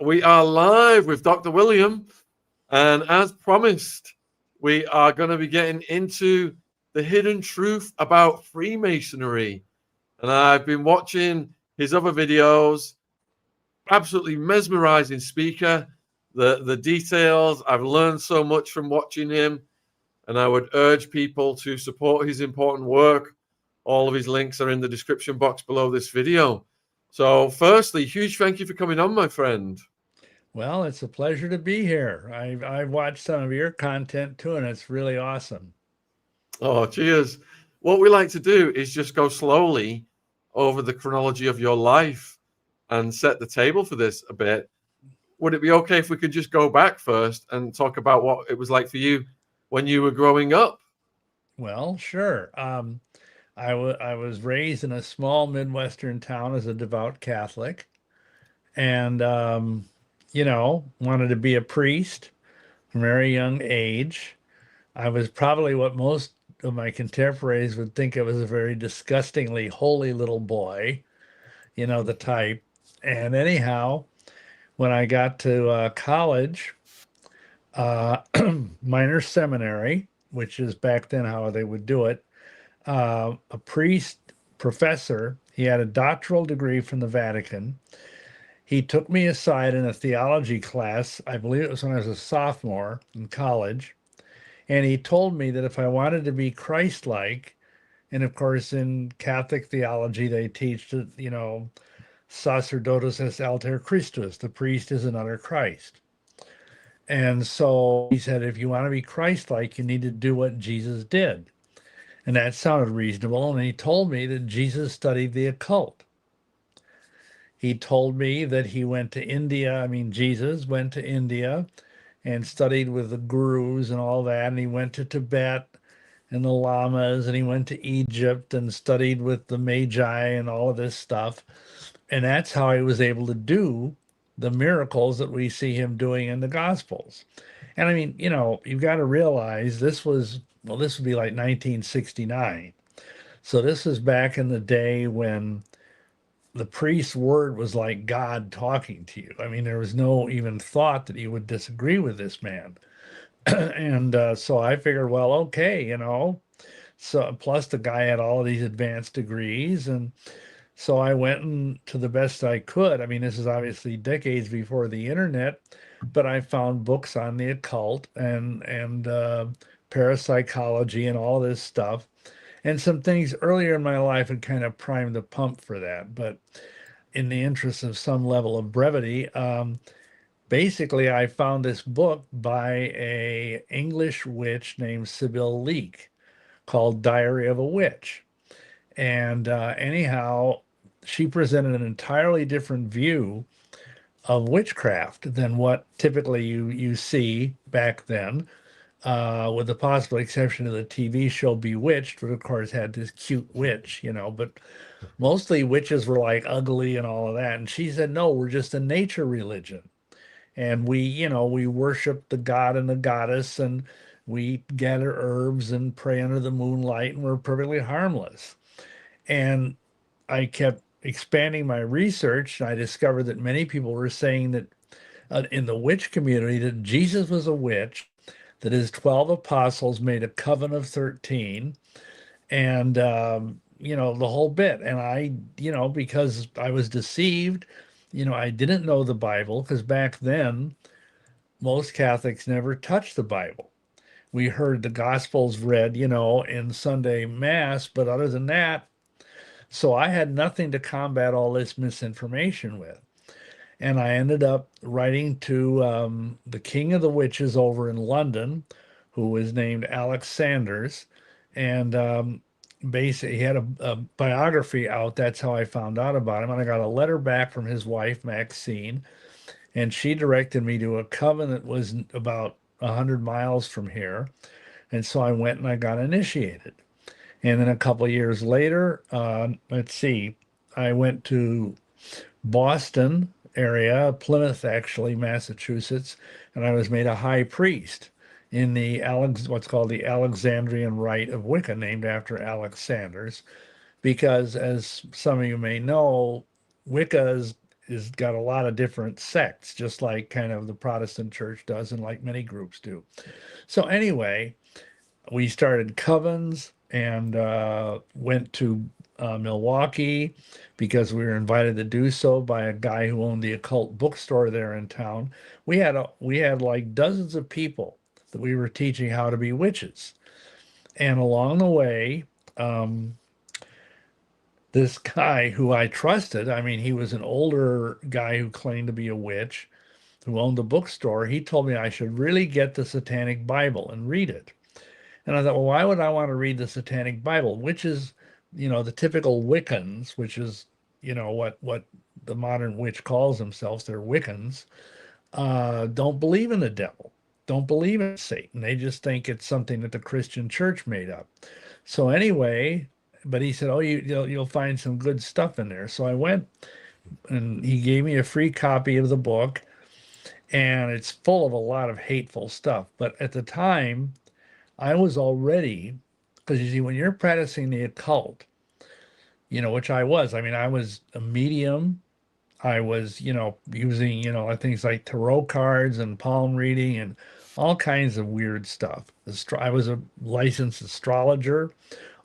We are live with Dr. William, and as promised, we are going to be getting into the hidden truth about Freemasonry. And I've been watching his other videos, absolutely mesmerizing speaker. The details, I've learned so much from watching him, and I would urge people to support his important work. All of his links are in the description box below this video. So firstly, huge thank you for coming on, my friend. Well, it's a pleasure to be here. I've watched some of your content too, and it's really awesome. Oh, cheers. What we like to do is just go slowly over the chronology of your life and set the table for this a bit. Would it be okay if we could just go back first and talk about what it was like for you when you were growing up? Well, sure. I was raised in a small Midwestern town as a devout Catholic, and wanted to be a priest from a very young age. I was probably what most of my contemporaries would think of as a very disgustingly holy little boy, the type. And anyhow, when I got to college, uh, minor seminary, which is back then how they would do it, a priest professor, he had a doctoral degree from the Vatican. He took me aside in a theology class. I believe it was when I was a sophomore in college. And he told me that if I wanted to be Christ like, and of course, in Catholic theology, they teach that, sacerdotus est alter Christus, the priest is another Christ. And so he said, if you want to be Christ like, you need to do what Jesus did. And that sounded reasonable. And he told me that Jesus studied the occult. He told me that he went to India. I mean, Jesus went to India and studied with the gurus and all that. And he went to Tibet and the lamas, and he went to Egypt and studied with the magi and all of this stuff. And that's how he was able to do the miracles that we see him doing in the Gospels. And I mean, you've got to realize this would be like 1969. So this is back in the day when the priest's word was like God talking to you. I mean, there was no even thought that he would disagree with this man. And so I figured, well, okay, So plus the guy had all of these advanced degrees, and so I went and to the best I could. I mean, this is obviously decades before the internet, but I found books on the occult and parapsychology and all this stuff. And some things earlier in my life had kind of primed the pump for that. But in the interest of some level of brevity, basically I found this book by a English witch named Sybil Leek called Diary of a Witch. And anyhow, she presented an entirely different view of witchcraft than what typically you see back then, with the possible exception of the TV show Bewitched, which of course had this cute witch, but mostly witches were like ugly and all of that. And she said, no, we're just a nature religion. And we worship the god and the goddess, and we gather herbs and pray under the moonlight, and we're perfectly harmless. And I kept expanding my research, and I discovered that many people were saying that in the witch community that Jesus was a witch, that his 12 apostles made a covenant of 13, and the whole bit. And I, because I was deceived, I didn't know the Bible, because back then most Catholics never touched the Bible. We heard the Gospels read, in Sunday Mass, but other than that, so I had nothing to combat all this misinformation with. And I ended up writing to the king of the witches over in London, who was named Alex Sanders. And basically, he had a biography out. That's how I found out about him. And I got a letter back from his wife, Maxine, and she directed me to a coven that was about 100 miles from here. And so I went and I got initiated. And then a couple of years later, let's see, I went to Boston area, Plymouth, actually, Massachusetts, and I was made a high priest in the what's called the Alexandrian Rite of Wicca, named after Alex Sanders, because as some of you may know, Wicca is got a lot of different sects, just like kind of the Protestant church does, and like many groups do. So anyway, we started covens and went to Milwaukee because we were invited to do so by a guy who owned the occult bookstore there in town. We had like dozens of people that we were teaching how to be witches, and along the way, um, this guy who I trusted, I mean, he was an older guy who claimed to be a witch, who owned the bookstore. He told me I should really get the Satanic Bible and read it. And I thought, well, why would I want to read the Satanic Bible, which is, the typical Wiccans, which is, what the modern witch calls themselves. They're Wiccans. Don't believe in the devil, don't believe in Satan. They just think it's something that the Christian church made up. So anyway, but he said, oh, you'll find some good stuff in there. So I went, and he gave me a free copy of the book, and it's full of a lot of hateful stuff. But at the time, I was already, because you see, when you're practicing the occult, which I was, I mean, I was a medium. I was, using, things like tarot cards and palm reading and all kinds of weird stuff. I was a licensed astrologer,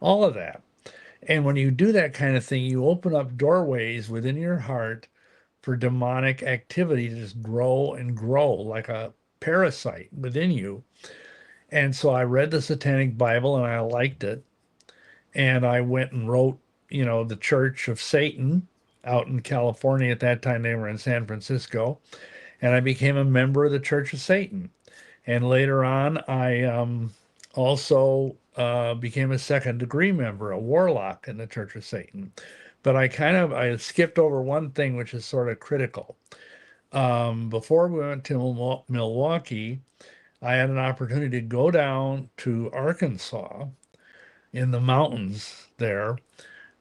all of that. And when you do that kind of thing, you open up doorways within your heart for demonic activity to just grow and grow like a parasite within you. And so I read the Satanic Bible and I liked it. And I went and wrote, the Church of Satan out in California. At that time, they were in San Francisco. And I became a member of the Church of Satan. And later on, I also became a second-degree member, a warlock in the Church of Satan. But I skipped over one thing, which is sort of critical. Before we went to Milwaukee, I had an opportunity to go down to Arkansas in the mountains there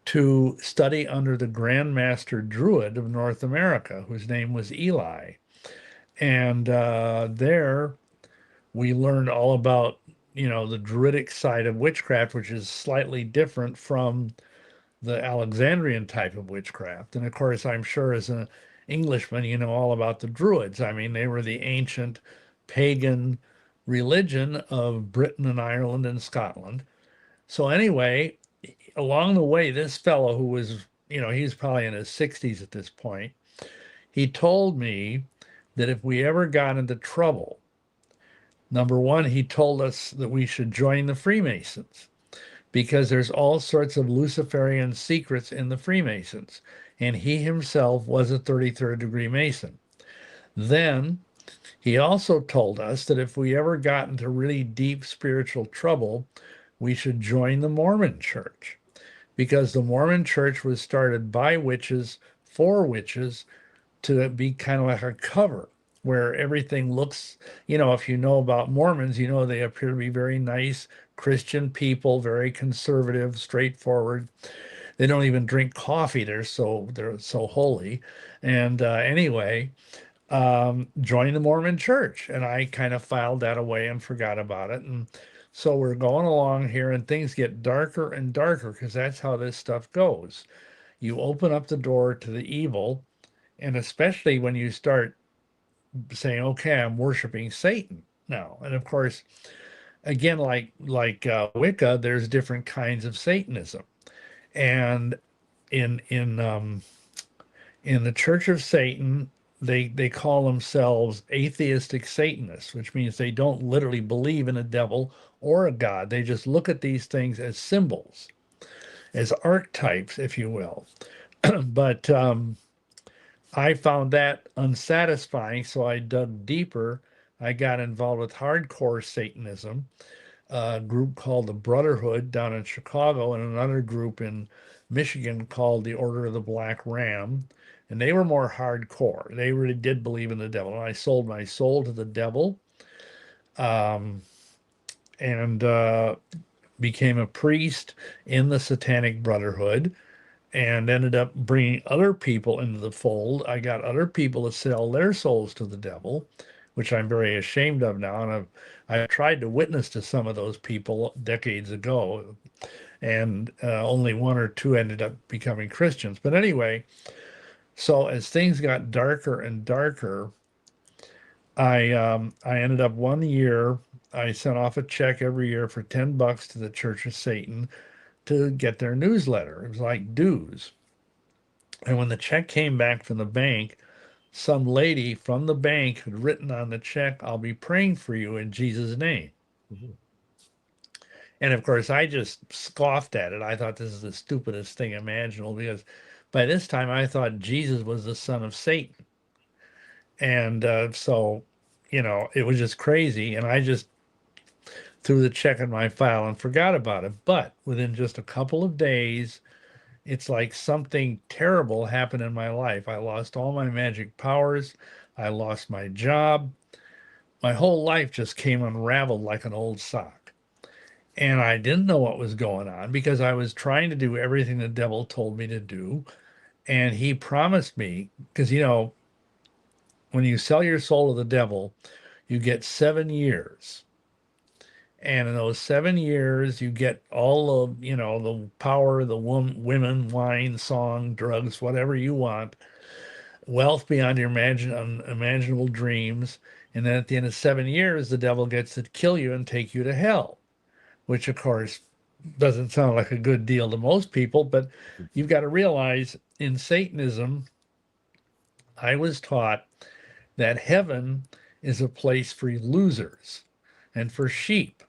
to study under the Grand Master Druid of North America, whose name was Eli. And there we learned all about, the Druidic side of witchcraft, which is slightly different from the Alexandrian type of witchcraft. And of course, I'm sure as an Englishman, you know all about the Druids. I mean, they were the ancient pagan religion of Britain and Ireland and Scotland. So anyway, along the way, this fellow who was, he's probably in his 60s at this point, he told me that if we ever got into trouble, number one, he told us that we should join the Freemasons because there's all sorts of Luciferian secrets in the Freemasons. And he himself was a 33rd degree Mason. Then he also told us that if we ever got into really deep spiritual trouble, we should join the Mormon church because the Mormon church was started by witches for witches to be kind of like a cover where everything looks, if you know about Mormons, they appear to be very nice Christian people, very conservative, straightforward. They don't even drink coffee. They're so holy. And anyway, join the Mormon church. And I kind of filed that away and forgot about it. And so we're going along here and things get darker and darker because that's how this stuff goes. You open up the door to the evil. And especially when you start saying, okay, I'm worshiping Satan now. And of course, again, like Wicca, there's different kinds of Satanism. And in the Church of Satan, they call themselves atheistic Satanists, which means they don't literally believe in a devil or a God. They just look at these things as symbols, as archetypes, if you will. But I found that unsatisfying, so I dug deeper. I got involved with hardcore Satanism, a group called the Brotherhood down in Chicago, and another group in Michigan called the Order of the Black Ram. And they were more hardcore. They really did believe in the devil. And I sold my soul to the devil and became a priest in the Satanic Brotherhood and ended up bringing other people into the fold. I got other people to sell their souls to the devil, which I'm very ashamed of now. And I've tried to witness to some of those people decades ago, and only one or two ended up becoming Christians. But anyway, So as things got darker and darker, I ended up one year. I sent off a check every year for $10 to the Church of Satan to get their newsletter. It was like dues. And when the check came back from the bank, some lady from the bank had written on the check, "I'll be praying for you in Jesus' name." Mhm. And of course, I just scoffed at it. I thought this is the stupidest thing imaginable because by this time I thought Jesus was the son of Satan. And so, it was just crazy. And I just threw the check in my file and forgot about it. But within just a couple of days, it's like something terrible happened in my life. I lost all my magic powers. I lost my job. My whole life just came unraveled like an old sock. And I didn't know what was going on because I was trying to do everything the devil told me to do. And he promised me, because, when you sell your soul to the devil, you get 7 years. And in those 7 years, you get all of, the power, the women, wine, song, drugs, whatever you want, wealth beyond your unimaginable dreams. And then at the end of 7 years, the devil gets to kill you and take you to hell, which of course doesn't sound like a good deal to most people. But you've got to realize in Satanism, I was taught that heaven is a place for losers and for sheep,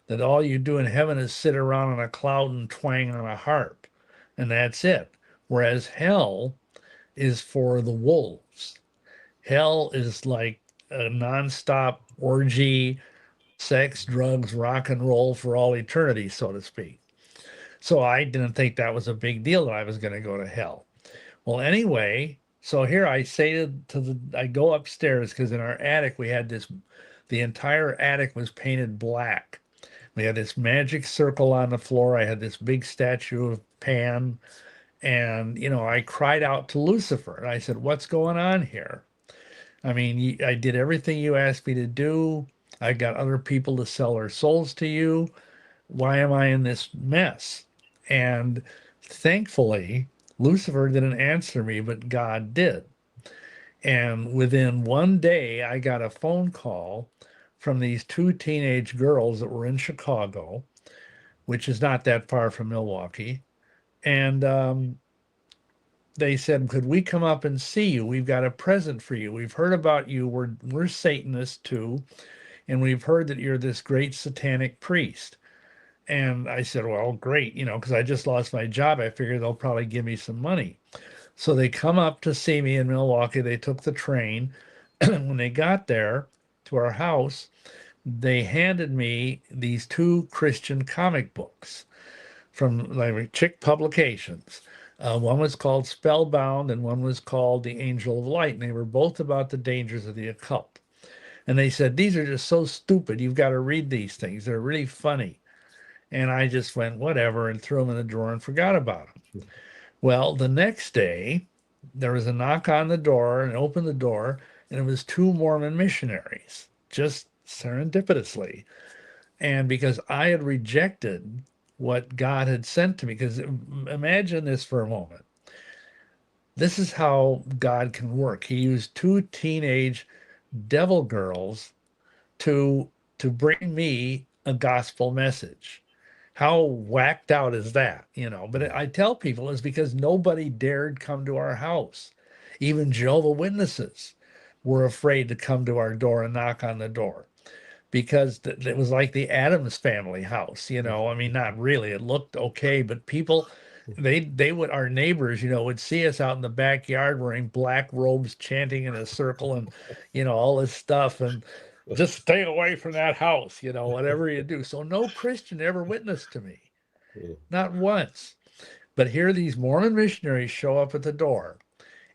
that all you do in heaven is sit around on a cloud and twang on a harp, and that's it. Whereas hell is for the wolves. Hell is like a nonstop orgy, sex, drugs, rock and roll for all eternity, so to speak. So I didn't think that was a big deal that I was going to go to hell. Well, anyway, so here I say I go upstairs because in our attic we had this, the entire attic was painted black. We had this magic circle on the floor. I had this big statue of Pan. And, I cried out to Lucifer and I said, "What's going on here? I mean, I did everything you asked me to do. I got other people to sell their souls to you. Why am I in this mess?" And thankfully, Lucifer didn't answer me, but God did. And within one day, I got a phone call from these two teenage girls that were in Chicago, which is not that far from Milwaukee. And they said, "Could we come up and see you? We've got a present for you. We've heard about you. We're Satanists too, and we've heard that you're this great satanic priest." And I said, "Well, great, because I just lost my job. I figured they'll probably give me some money." So they come up to see me in Milwaukee. They took the train. When they got there to our house, they handed me these two Christian comic books from like Chick Publications. One was called Spellbound and one was called The Angel of Light. And they were both about the dangers of the occult. And they said, "These are just so stupid. You've got to read these things. They're really funny." And I just went, whatever, and threw them in the drawer and forgot about them. Well, the next day, there was a knock on the door and opened the door, and it was two Mormon missionaries, just serendipitously. And because I had rejected what God had sent to me, because imagine this for a moment. This is how God can work. He used two teenage devil girls to bring me a gospel message. How whacked out is that? But I tell people it's because nobody dared come to our house. Even Jehovah Witnesses were afraid to come to our door and knock on the door because it was like the Addams family house. I mean, not really. It looked okay, but people, they would, our neighbors, would see us out in the backyard wearing black robes, chanting in a circle, and all this stuff, and just stay away from that house, whatever you do. So no Christian ever witnessed to me, not once. But here these Mormon missionaries show up at the door.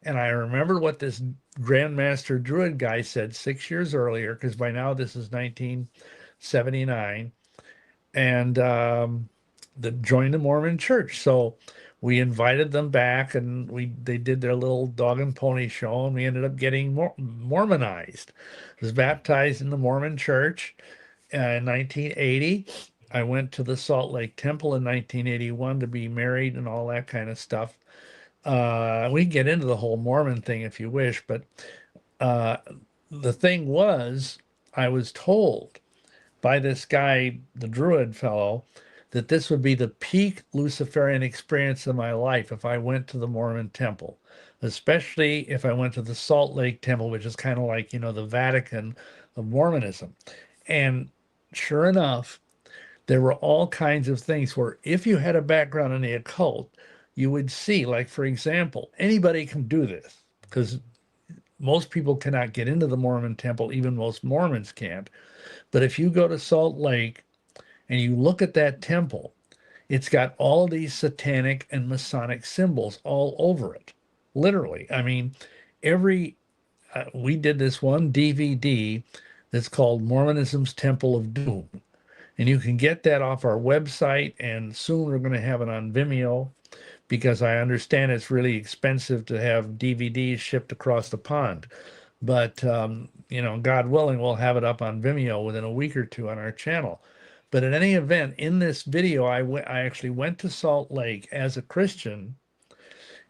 And I remember what this Grandmaster Druid guy said 6 years earlier, because by now this is 1979, and joined the Mormon Church. So we invited them back, and they did their little dog and pony show, and we ended up getting Mormonized. I was baptized in the Mormon Church in 1980. I went to the Salt Lake Temple in 1981 to be married and all that kind of stuff. We can get into the whole Mormon thing if you wish, but uh, the thing was, I was told by this guy, the Druid fellow, that this would be the peak Luciferian experience of my life if I went to the Mormon temple, especially if I went to the Salt Lake Temple, which is kind of like, the Vatican of Mormonism. And sure enough, there were all kinds of things where if you had a background in the occult, you would see, like, for example, anybody can do this because most people cannot get into the Mormon temple, even most Mormons can't. But if you go to Salt Lake and you look at that temple, it's got all these satanic and Masonic symbols all over it. Literally. I mean, we did this one DVD that's called Mormonism's Temple of Doom. And you can get that off our website, and soon we're going to have it on Vimeo because I understand it's really expensive to have DVDs shipped across the pond. But, God willing, we'll have it up on Vimeo within a week or two on our channel. But in any event, in this video, I actually went to Salt Lake as a Christian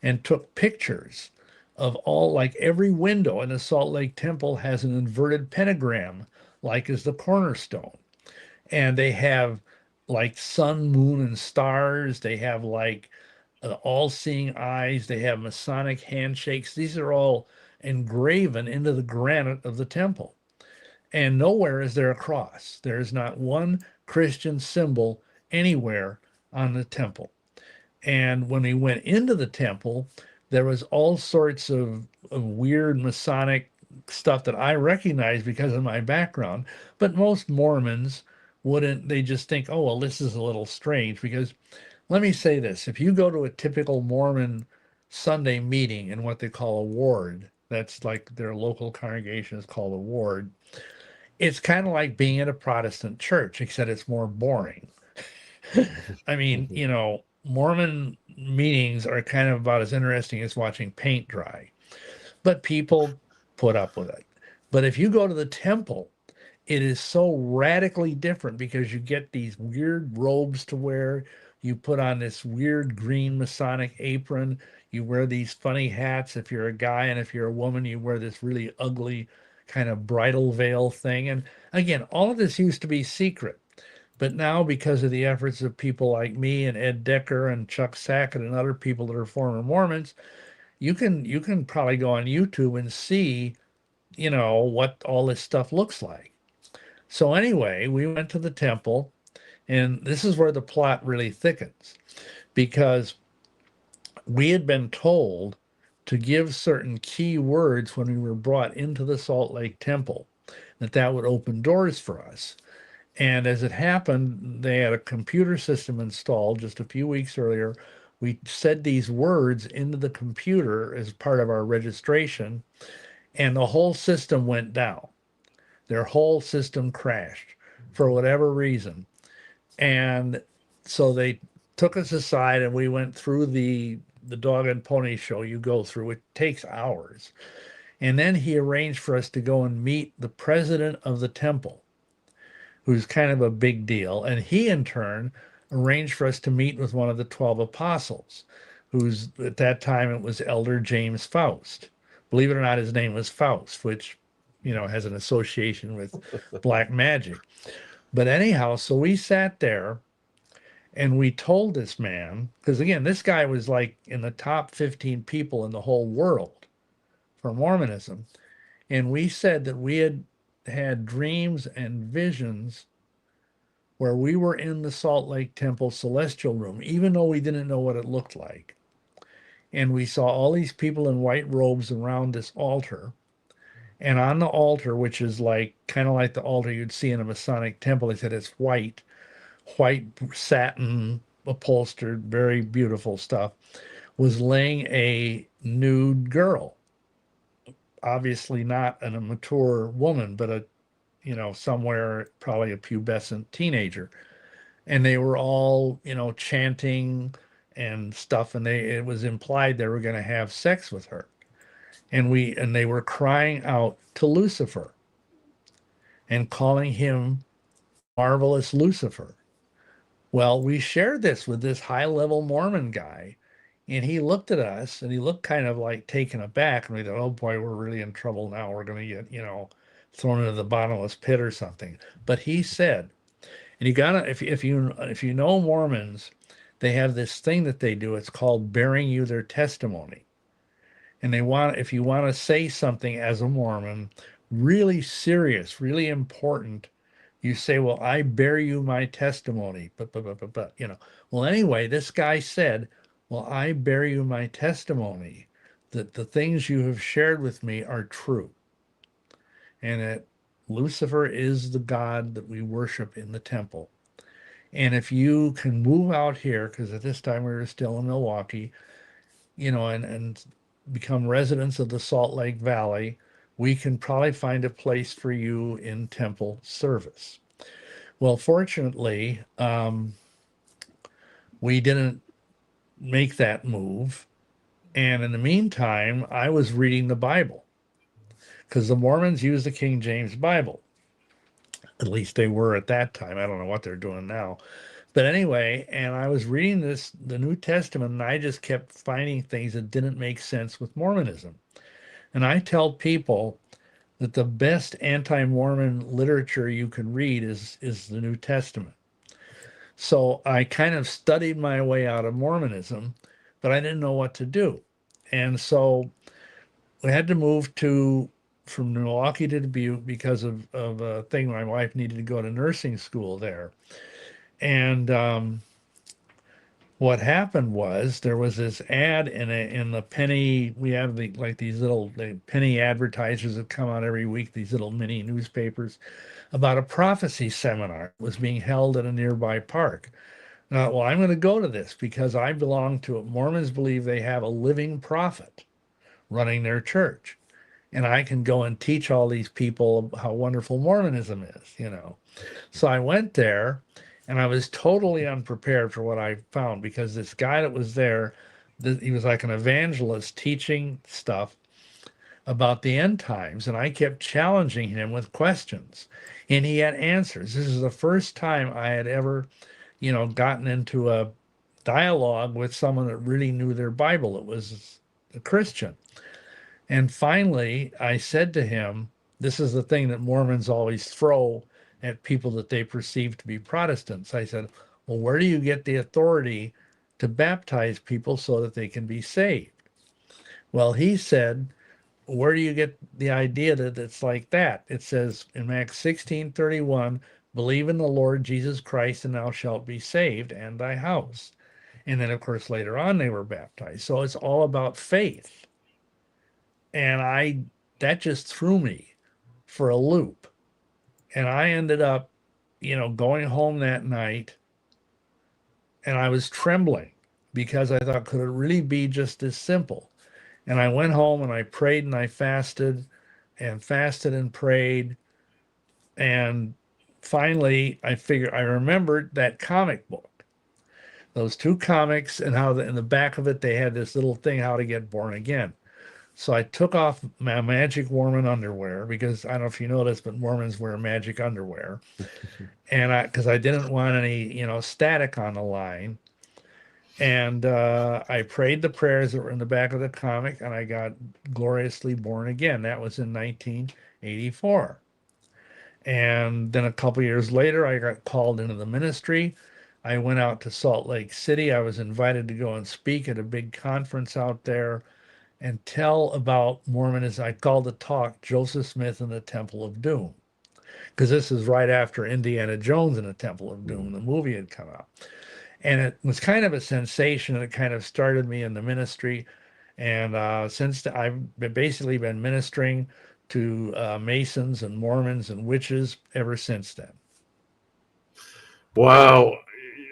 and took pictures of like every window in the Salt Lake Temple has an inverted pentagram, like is the cornerstone. And they have like sun, moon, and stars. They have like all-seeing eyes. They have Masonic handshakes. These are all engraven into the granite of the temple. And nowhere is there a cross. There is not one Christian symbol anywhere on the temple. And when we went into the temple, there was all sorts of weird Masonic stuff that I recognized because of my background. But most Mormons wouldn't. They just think, oh, well, this is a little strange. Because let me say this, if you go to a typical Mormon Sunday meeting in what they call a ward, that's like their local congregation is called a ward, it's kind of like being in a Protestant church, except it's more boring. I mean, Mormon meetings are kind of about as interesting as watching paint dry, but people put up with it. But if you go to the temple, it is so radically different because you get these weird robes to wear. You put on this weird green Masonic apron. You wear these funny hats if you're a guy, and if you're a woman, you wear this really ugly kind of bridal veil thing. And again, all of this used to be secret. But now, because of the efforts of people like me and Ed Decker and Chuck Sackett and other people that are former Mormons, you can probably go on YouTube and see, what all this stuff looks like. So anyway, we went to the temple, and this is where the plot really thickens, because we had been told to give certain key words when we were brought into the Salt Lake Temple, that would open doors for us. And as it happened, they had a computer system installed just a few weeks earlier. We said these words into the computer as part of our registration, and the whole system went down. Their whole system crashed for whatever reason. And so they took us aside and we went through the dog and pony show you go through. It takes hours. And then he arranged for us to go and meet the president of the temple, who's kind of a big deal. And he, in turn, arranged for us to meet with one of the 12 apostles, who's at that time it was Elder James Faust. Believe it or not, his name was Faust, which, has an association with black magic. But anyhow, so we sat there and we told this man, because again, this guy was like in the top 15 people in the whole world for Mormonism. And we said that we had had dreams and visions where we were in the Salt Lake Temple celestial room, even though we didn't know what it looked like. And we saw all these people in white robes around this altar. And on the altar, which is like kind of like the altar you'd see in a Masonic temple, they said it's white satin upholstered, very beautiful stuff, was laying a nude girl. Obviously not a mature woman, but somewhere probably a pubescent teenager. And they were all, chanting and stuff, and it was implied they were going to have sex with her. And they were crying out to Lucifer and calling him marvelous Lucifer. Well, we shared this with this high-level Mormon guy, And he looked at us and he looked kind of like taken aback. And we thought, oh boy, we're really in trouble now. We're going to get, thrown into the bottomless pit or something. But he said, and you gotta, if you know Mormons, they have this thing that they do. It's called bearing you their testimony. And if you want to say something as a Mormon, really serious, really important, you say, well, I bear you my testimony. But. Well, anyway, this guy said, well, I bear you my testimony that the things you have shared with me are true. And that Lucifer is the God that we worship in the temple. And if you can move out here, because at this time we were still in Milwaukee, and become residents of the Salt Lake Valley, we can probably find a place for you in temple service. Well, fortunately, we didn't make that move. And in the meantime, I was reading the Bible because the Mormons use the King James Bible. At least they were at that time. I don't know what they're doing now. But anyway, and I was reading the New Testament, and I just kept finding things that didn't make sense with Mormonism. And I tell people that the best anti-Mormon literature you can read is the New Testament. So I kind of studied my way out of Mormonism, but I didn't know what to do. And so we had to move from Milwaukee to Dubuque because of a thing. My wife needed to go to nursing school there. And what happened was there was this ad in the penny. We have these little penny advertisers that come out every week, these little mini newspapers, about a prophecy seminar that was being held at a nearby park. Now, well, I'm going to go to this because I belong to it. Mormons believe they have a living prophet running their church. And I can go and teach all these people how wonderful Mormonism is. So I went there and I was totally unprepared for what I found because this guy that was there, he was like an evangelist teaching stuff about the end times. And I kept challenging him with questions and he had answers. This is the first time I had ever, gotten into a dialogue with someone that really knew their Bible. It was a Christian. And finally, I said to him, this is the thing that Mormons always throw at people that they perceive to be Protestants. I said, well, where do you get the authority to baptize people so that they can be saved? Well, he said, where do you get the idea that it's like that? It says in Acts 16:31, believe in the Lord Jesus Christ and thou shalt be saved and thy house. And then, of course, later on they were baptized. So it's all about faith. And that just threw me for a loop. And I ended up, going home that night and I was trembling because I thought, could it really be just this simple? And I went home and I prayed and I fasted and prayed. And finally, I remembered that comic book, those two comics, and how in the back of it, they had this little thing, how to get born again. So I took off my magic Mormon underwear because I don't know if you know this, but Mormons wear magic underwear. And because I didn't want any, static on the line. And I prayed the prayers that were in the back of the comic and I got gloriously born again. That was in 1984. And then a couple years later, I got called into the ministry. I went out to Salt Lake City. I was invited to go and speak at a big conference out there and tell about Mormonism. I called the talk Joseph Smith and the Temple of Doom, because this is right after Indiana Jones and the Temple of Doom, the movie had come out. And it was kind of a sensation, and it kind of started me in the ministry. And since I've basically been ministering to Masons and Mormons and witches ever since then. Wow.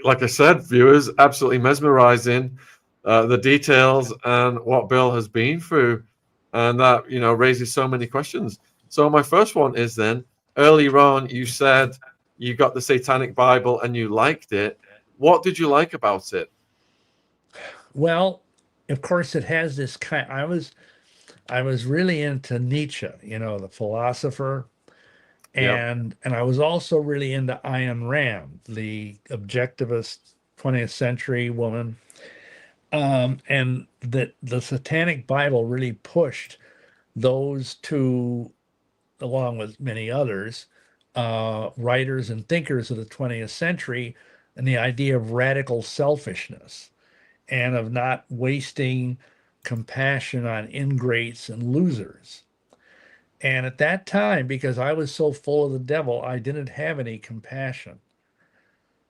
Like I said, viewers, absolutely mesmerizing. The details and what Bill has been through, and that raises so many questions. So my first one is then, earlier on you said you got the Satanic Bible and you liked it. What did you like about it? Well, of course, it has this kind. I was really into Nietzsche, the philosopher, and I was also really into Ayn Rand, the objectivist 20th century woman. And that the Satanic Bible really pushed those two, along with many others, writers and thinkers of the 20th century, and the idea of radical selfishness and of not wasting compassion on ingrates and losers. And at that time, because I was so full of the devil, I didn't have any compassion.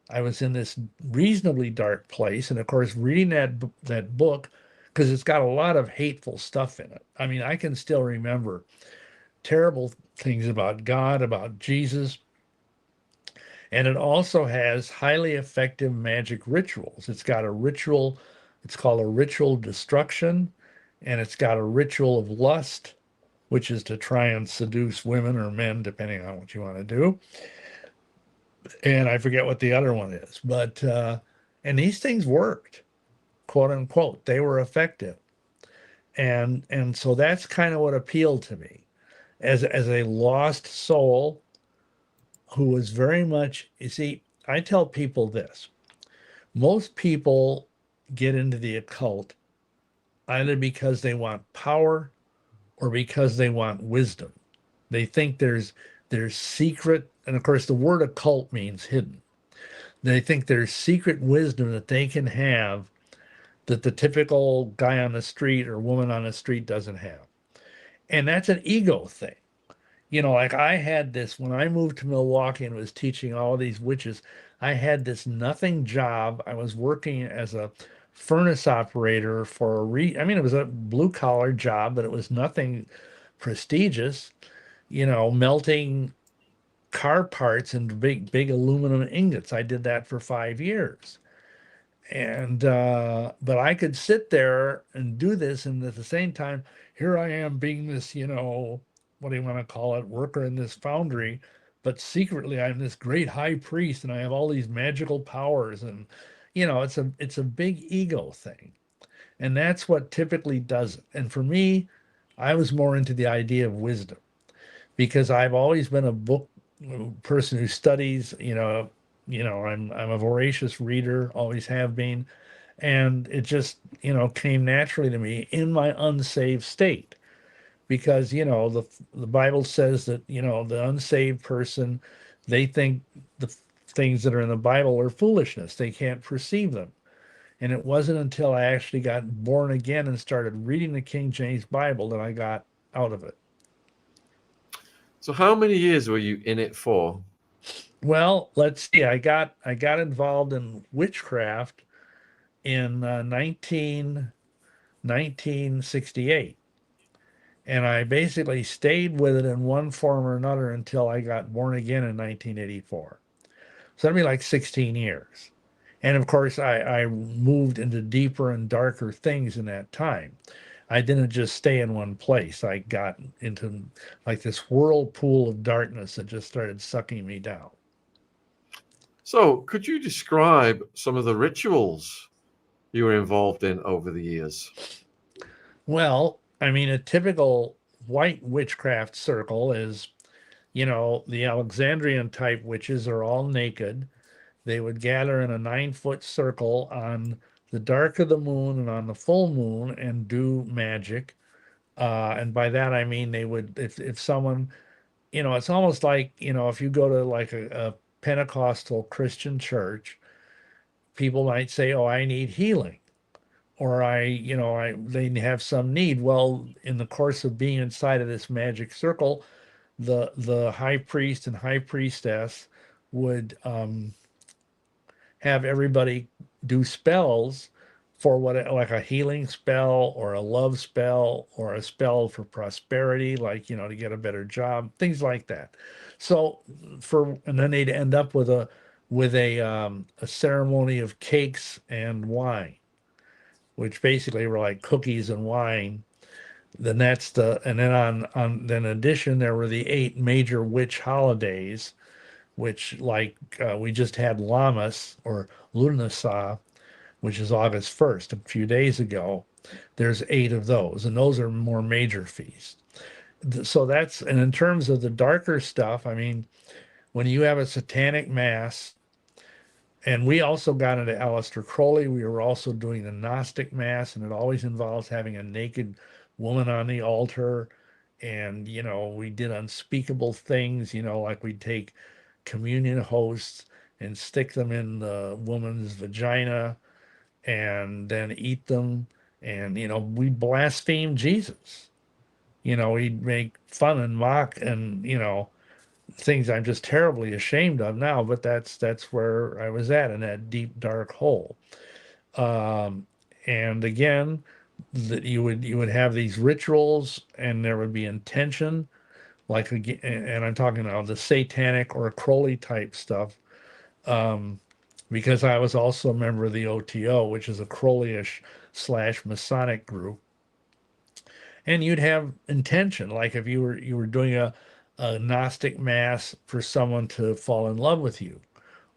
I was in this reasonably dark place, and of course, reading that book, because it's got a lot of hateful stuff in it. I mean, I can still remember terrible things about God, about Jesus, and it also has highly effective magic rituals. It's got a ritual, it's called a ritual destruction, and it's got a ritual of lust, which is to try and seduce women or men, depending on what you want to do. And I forget what the other one is, but and these things worked, quote unquote. They were effective, and so that's kind of what appealed to me as a lost soul who was very much. You see, I tell people this: most people get into the occult either because they want power or because they want wisdom. They think there's secret, and of course the word occult means hidden. They think there's secret wisdom that they can have that the typical guy on the street or woman on the street doesn't have. And that's an ego thing. You know, like I had this when I moved to Milwaukee and was teaching all these witches, I had this nothing job. I was working as a furnace operator for I mean, it was a blue collar job, but it was nothing prestigious, you know, melting car parts into big aluminum ingots. I did that for 5 years. And but I could sit there and do this, and at the same time, here I am being this, you know, what do you want to call it, worker in this foundry, but secretly I'm this great high priest, and I have all these magical powers, and you know, it's a big ego thing, and that's what typically does it. And for me, I was more into the idea of wisdom because I've always been a book person who studies, I'm a voracious reader, always have been, and it just, you know, came naturally to me in my unsaved state because, you know, the Bible says that, you know, the unsaved person, they think the things that are in the Bible are foolishness. They can't perceive them. And it wasn't until I actually got born again and started reading the King James Bible that I got out of it. So how many years were you in it for? Well, let's see. I got involved in witchcraft in 1968, and I basically stayed with it in one form or another until I got born again in 1984. So that'd be like 16 years. And of course, I moved into deeper and darker things in that time. I didn't just stay in one place. I got into like this whirlpool of darkness that just started sucking me down. So could you describe some of the rituals you were involved in over the years? Well, I mean, a typical white witchcraft circle is, you know, the Alexandrian type witches are all naked. They would gather in a 9 foot circle on the dark of the moon and on the full moon and do magic. And by that I mean they would, if someone, you know, it's almost like, you know, if you go to like a Pentecostal Christian church, people might say, "Oh, I need healing," or they have some need. Well, in the course of being inside of this magic circle, the high priest and high priestess would have everybody do spells for what, like a healing spell or a love spell or a spell for prosperity, like, you know, to get a better job, things like that. So and then they'd end up with a ceremony of cakes and wine, which basically were like cookies and wine. Then and then then in addition, there were the 8 major witch holidays, which like we just had Lammas or Lunasa, which is August 1st, a few days ago. There's 8 of those, and those are more major feasts. So and in terms of the darker stuff, I mean, when you have a satanic mass, And we also got into Aleister Crowley. We were also doing the Gnostic Mass, and it always involves having a naked woman on the altar. And, we did unspeakable things, like we'd take communion hosts and stick them in the woman's vagina and then eat them. And, we blaspheme Jesus. We'd make fun and mock and, things I'm just terribly ashamed of now, but that's where I was at, in that deep dark hole. Um, and again, that you would have these rituals, and there would be intention, like again, and I'm talking about the satanic or Crowley type stuff, um, because I was also a member of the OTO, which is a Crowleyish / Masonic group, and you'd have intention, like if you were doing a Gnostic mass for someone to fall in love with you,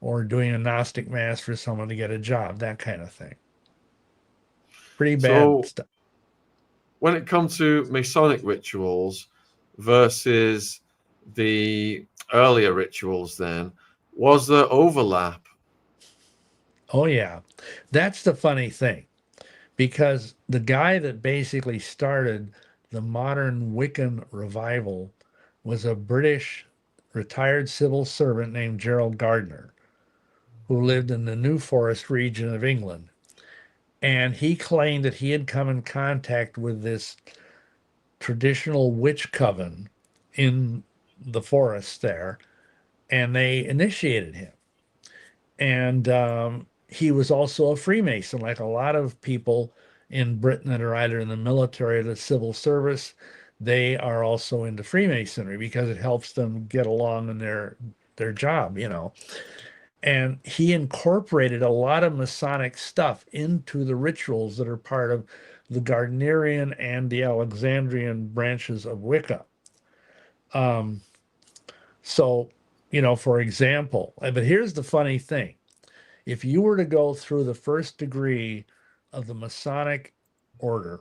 or doing a Gnostic mass for someone to get a job, that kind of thing. Pretty bad So stuff. when it comes to Masonic rituals versus the earlier rituals, then was there overlap? Oh yeah, that's the funny thing, because the guy that basically started the modern Wiccan revival was a British retired civil servant named Gerald Gardner, who lived in the New Forest region of England. And he claimed that he had come in contact with this traditional witch coven in the forest there, and they initiated him. And he was also a Freemason, like a lot of people in Britain that are either in the military or the civil service. They are also into Freemasonry because it helps them get along in their job. And he incorporated a lot of Masonic stuff into the rituals that are part of the Gardnerian and the Alexandrian branches of Wicca. Um, so, for example, but here's the funny thing. If you were to go through the first degree of the Masonic order,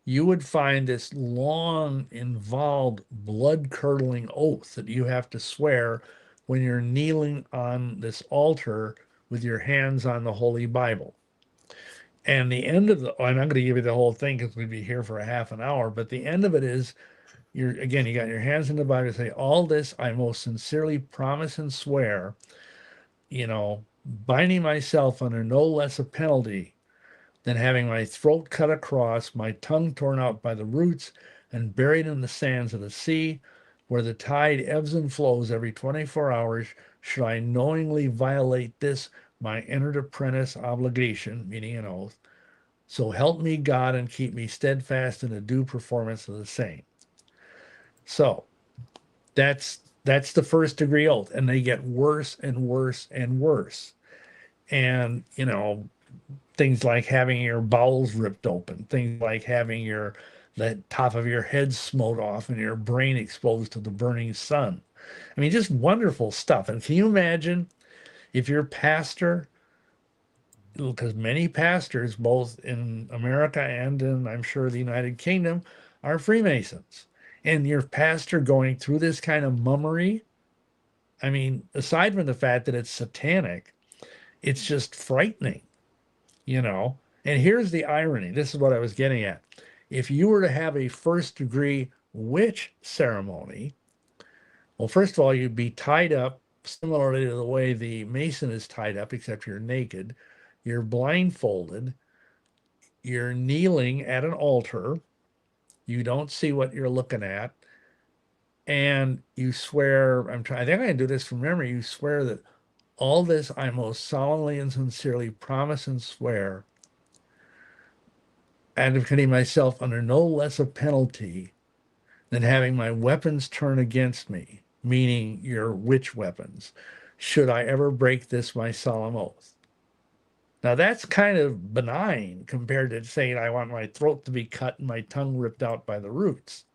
you would find this long, involved, blood curdling oath that you have to swear when you're kneeling on this altar with your hands on the Holy Bible. And the end of the, I'm not going to give you the whole thing because we'd be here for a half an hour, but the end of it is, you got your hands in the Bible, say, all this I most sincerely promise and swear, binding myself under no less a penalty than having my throat cut across, my tongue torn out by the roots, and buried in the sands of the sea, where the tide ebbs and flows every 24 hours, should I knowingly violate this, my entered apprentice obligation, meaning an oath. So help me God and keep me steadfast in the due performance of the same. So that's the first degree oath, and they get worse and worse and worse. And things like having your bowels ripped open, things like having the top of your head smote off and your brain exposed to the burning sun. I mean, just wonderful stuff. And can you imagine if your pastor, because many pastors, both in America and in, I'm sure, the United Kingdom, are Freemasons, and your pastor going through this kind of mummery? I mean, aside from the fact that it's satanic, it's just frightening, you know. And here's the irony. This is what I was getting at. If you were to have a first degree witch ceremony, well, first of all, you'd be tied up similarly to the way the Mason is tied up, except you're naked. You're blindfolded. You're kneeling at an altar. You don't see what you're looking at. And you swear, I think I can do this from memory. You swear that all this I most solemnly and sincerely promise and swear, advocating myself under no less a penalty than having my weapons turn against me, meaning your witch weapons, should I ever break this my solemn oath. Now that's kind of benign compared to saying I want my throat to be cut and my tongue ripped out by the roots,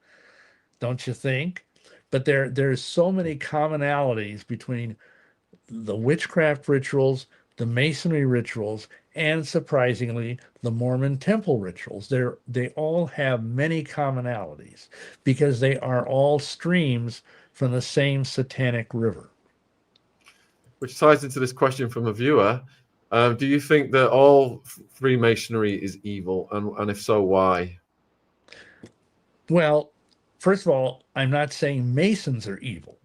don't you think? But there's so many commonalities between the witchcraft rituals, the Masonry rituals, and surprisingly, the Mormon temple rituals. They all have many commonalities because they are all streams from the same satanic river. which ties into this question from a viewer. Do you think that all Freemasonry is evil, and if so, why? Well, first of all, I'm not saying Masons are evil,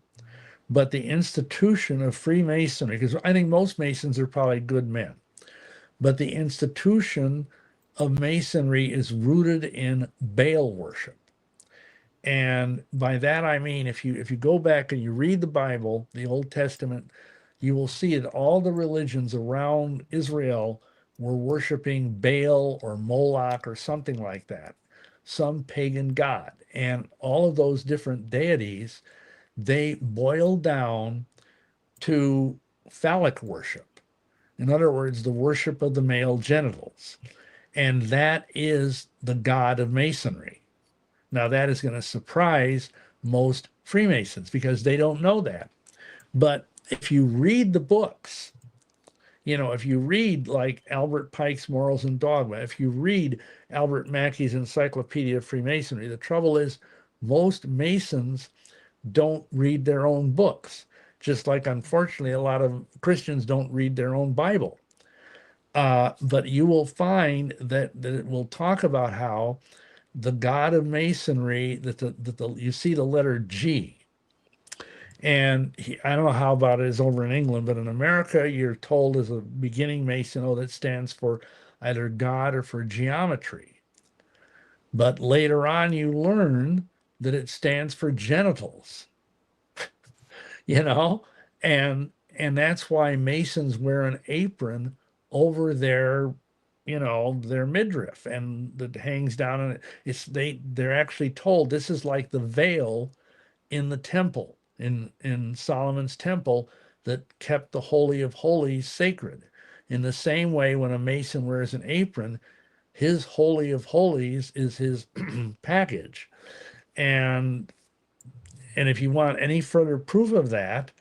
but the institution of Freemasonry, because I think most Masons are probably good men, but the institution of Masonry is rooted in Baal worship. And by that I mean, if you go back and you read the Bible, the Old Testament, you will see that all the religions around Israel were worshiping Baal or Moloch or something like that, some pagan god. And all of those different deities, they boil down to phallic worship. In other words, the worship of the male genitals. And that is the god of Masonry. Now, that is going to surprise most Freemasons because they don't know that. But if you read the books, if you read like Albert Pike's Morals and Dogma, if you read Albert Mackey's Encyclopedia of Freemasonry, the trouble is most Masons don't read their own books, just like unfortunately a lot of Christians don't read their own Bible. But you will find that it will talk about how the God of Masonry, you see the letter G. And I don't know how about it is over in England, but in America, you're told as a beginning Mason, that stands for either God or for geometry. But later on, you learn that it stands for genitals, and that's why Masons wear an apron over their midriff, and that hangs down, and they're actually told this is like the veil in the temple, in Solomon's temple, that kept the Holy of Holies sacred. In the same way, when a Mason wears an apron, his Holy of Holies is his package. And if you want any further proof of that,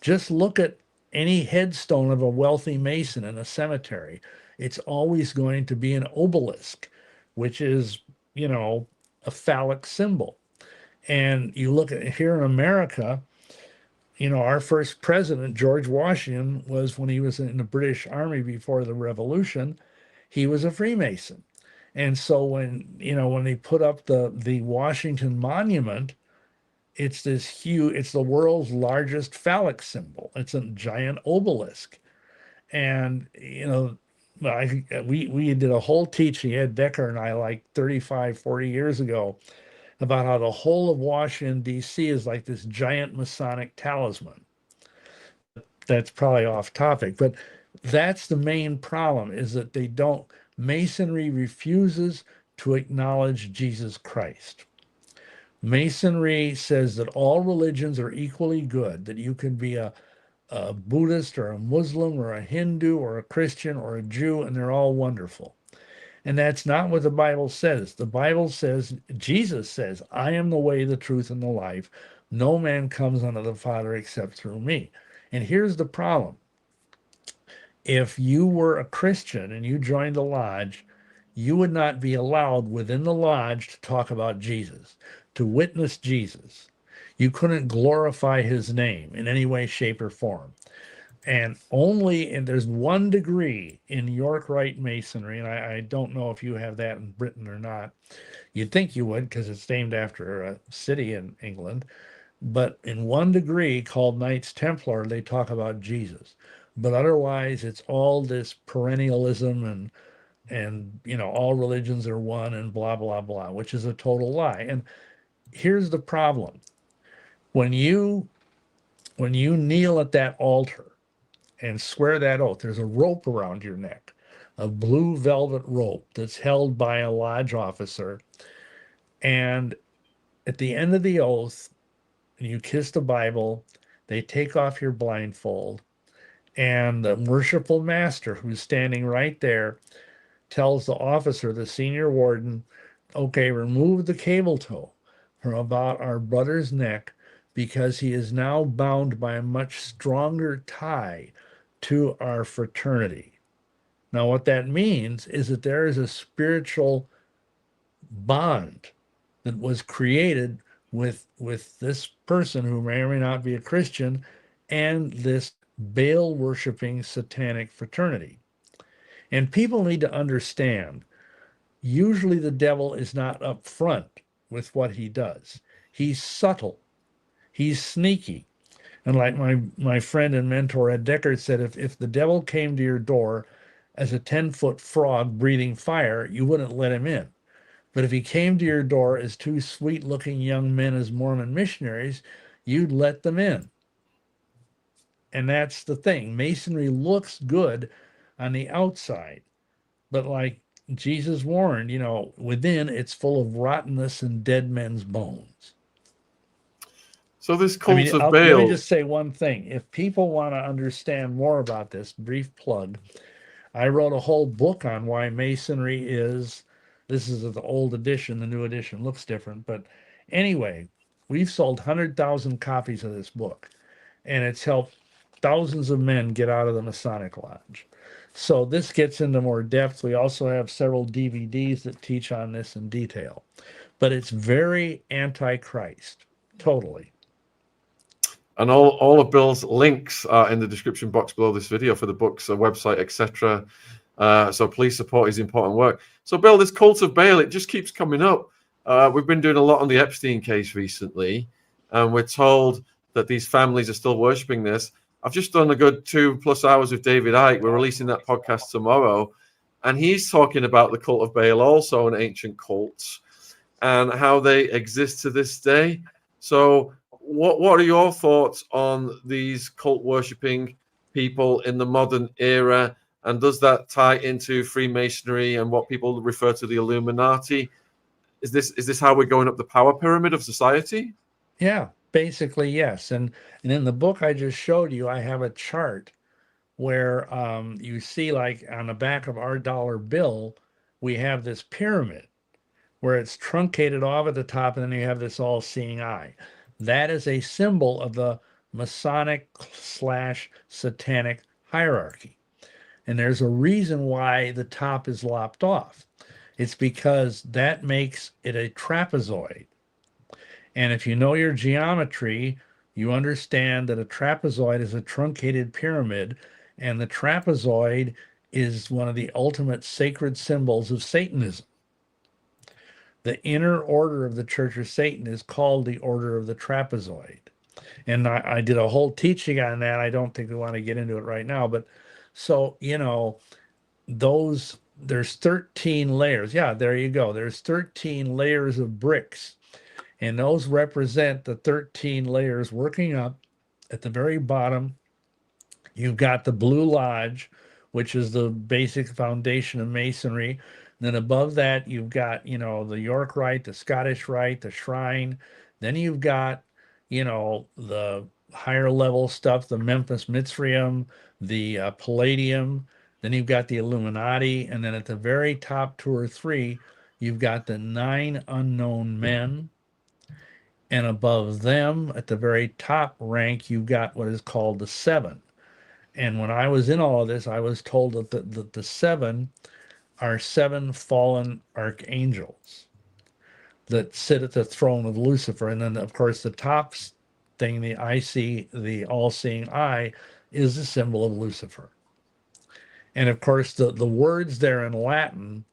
just look at any headstone of a wealthy Mason in a cemetery. It's always going to be an obelisk, which is, a phallic symbol. And you look at here in America, our first president, George Washington, was when he was in the British Army before the Revolution, he was a Freemason. And so when they put up the Washington Monument, it's it's the world's largest phallic symbol. It's a giant obelisk. And, we did a whole teaching, Ed Decker and I, like 35, 40 years ago, about how the whole of Washington, D.C. is like this giant Masonic talisman. That's probably off topic, but that's the main problem, is that Masonry refuses to acknowledge Jesus Christ. Masonry says that all religions are equally good, that you can be a Buddhist or a Muslim or a Hindu or a Christian or a Jew, and they're all wonderful. And that's not what the Bible says. The Bible says, Jesus says, I am the way, the truth, and the life. No man comes unto the Father except through me. And here's the problem. If you were a Christian and you joined the lodge, you would not be allowed within the lodge to talk about Jesus, to witness Jesus. You couldn't glorify his name in any way, shape, or form. And there's one degree in York Rite Masonry, and I don't know if you have that in Britain or not. You'd think you would, because it's named after a city in England. But in one degree called Knights Templar, they talk about Jesus. But otherwise, it's all this perennialism and all religions are one and blah, blah, blah, which is a total lie. And here's the problem. When you kneel at that altar and swear that oath, there's a rope around your neck, a blue velvet rope that's held by a lodge officer. And at the end of the oath, you kiss the Bible, they take off your blindfold, and the worshipful master, who's standing right there, tells the officer, the senior warden, okay, remove the cable tow from about our brother's neck, because he is now bound by a much stronger tie to our fraternity. Now, what that means is that there is a spiritual bond that was created with this person, who may or may not be a Christian, and this Baal worshiping satanic fraternity. And people need to understand, usually the devil is not upfront with what he does. He's subtle. He's sneaky. And like my friend and mentor Ed Deckard said, if the devil came to your door as a 10-foot frog breathing fire, you wouldn't let him in. But if he came to your door as two sweet-looking young men as Mormon missionaries, you'd let them in. And that's the thing. Masonry looks good on the outside, but like Jesus warned, within it's full of rottenness and dead men's bones. So this cult of Baal. Let me just say one thing. If people want to understand more about this, brief plug, I wrote a whole book on why Masonry is, this is the old edition, the new edition looks different, but anyway, we've sold 100,000 copies of this book, and it's helped thousands of men get out of the Masonic Lodge. So this gets into more depth. We also have several DVDs that teach on this in detail, but it's very anti-Christ, totally. And all of Bill's links are in the description box below this video for the books, website, etc. So please support his important work. So Bill, this cult of Baal, it just keeps coming up. We've been doing a lot on the Epstein case recently, and we're told that these families are still worshiping this. I've just done a good 2+ hours with David Icke. We're releasing that podcast tomorrow, and he's talking about the cult of Baal also, and ancient cults, and how they exist to this day. So what are your thoughts on these cult worshipping people in the modern era? And does that tie into Freemasonry and what people refer to the Illuminati? Is this how we're going up the power pyramid of society? Yeah, basically, yes. And in the book I just showed you, I have a chart where you see, like on the back of our dollar bill, we have this pyramid where it's truncated off at the top, and then you have this all-seeing eye. That is a symbol of the Masonic/satanic hierarchy. And there's a reason why the top is lopped off. It's because that makes it a trapezoid. And if you know your geometry, you understand that a trapezoid is a truncated pyramid, and the trapezoid is one of the ultimate sacred symbols of Satanism. The inner order of the Church of Satan is called the Order of the Trapezoid. And I did a whole teaching on that. I don't think we want to get into it right now. But so, there's 13 layers. Yeah, there you go. There's 13 layers of bricks. And those represent the 13 layers working up. At the very bottom, you've got the Blue Lodge, which is the basic foundation of Masonry. Then above that, you've got, the York Rite, the Scottish Rite, the Shrine. Then you've got, the higher level stuff, the Memphis Mitzrayim, the Palladium. Then you've got the Illuminati. And then at the very top 2 or 3, you've got the 9 unknown men. And above them, at the very top rank, you've got what is called the 7. And when I was in all of this, I was told that the 7 are 7 fallen archangels that sit at the throne of Lucifer. And then, of course, the top thing, the all-seeing eye, is the symbol of Lucifer. And, of course, the words there in Latin,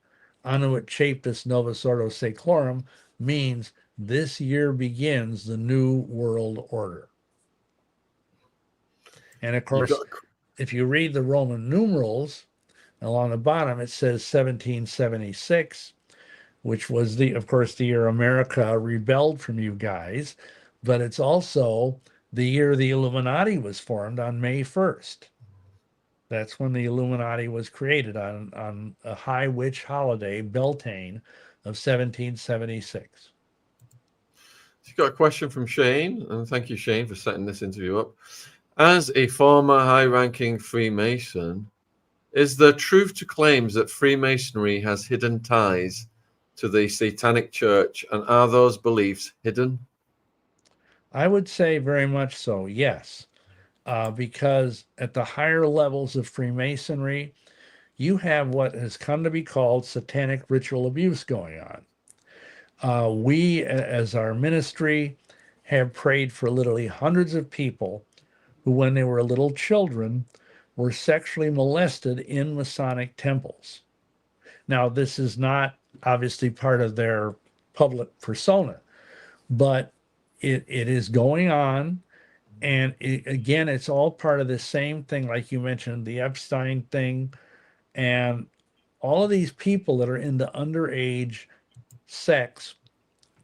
Annuit Chaptus Novus Ordo Seclorum, means this year begins the new world order. And, of course, if you read the Roman numerals, along the bottom, it says 1776, which was, of course, the year America rebelled from you guys, but it's also the year the Illuminati was formed on May 1st. That's when the Illuminati was created on a high witch holiday, Beltane, of 1776. You've got a question from Shane, and thank you, Shane, for setting this interview up. As a former high-ranking Freemason, is there truth to claims that Freemasonry has hidden ties to the Satanic Church, and are those beliefs hidden? I would say very much so, yes. Because at the higher levels of Freemasonry, you have what has come to be called satanic ritual abuse going on. We, as our ministry, have prayed for literally hundreds of people who, when they were little children, were sexually molested in Masonic temples. Now, this is not obviously part of their public persona, but it is going on. And again, it's all part of the same thing, like you mentioned, the Epstein thing, and all of these people that are into underage sex,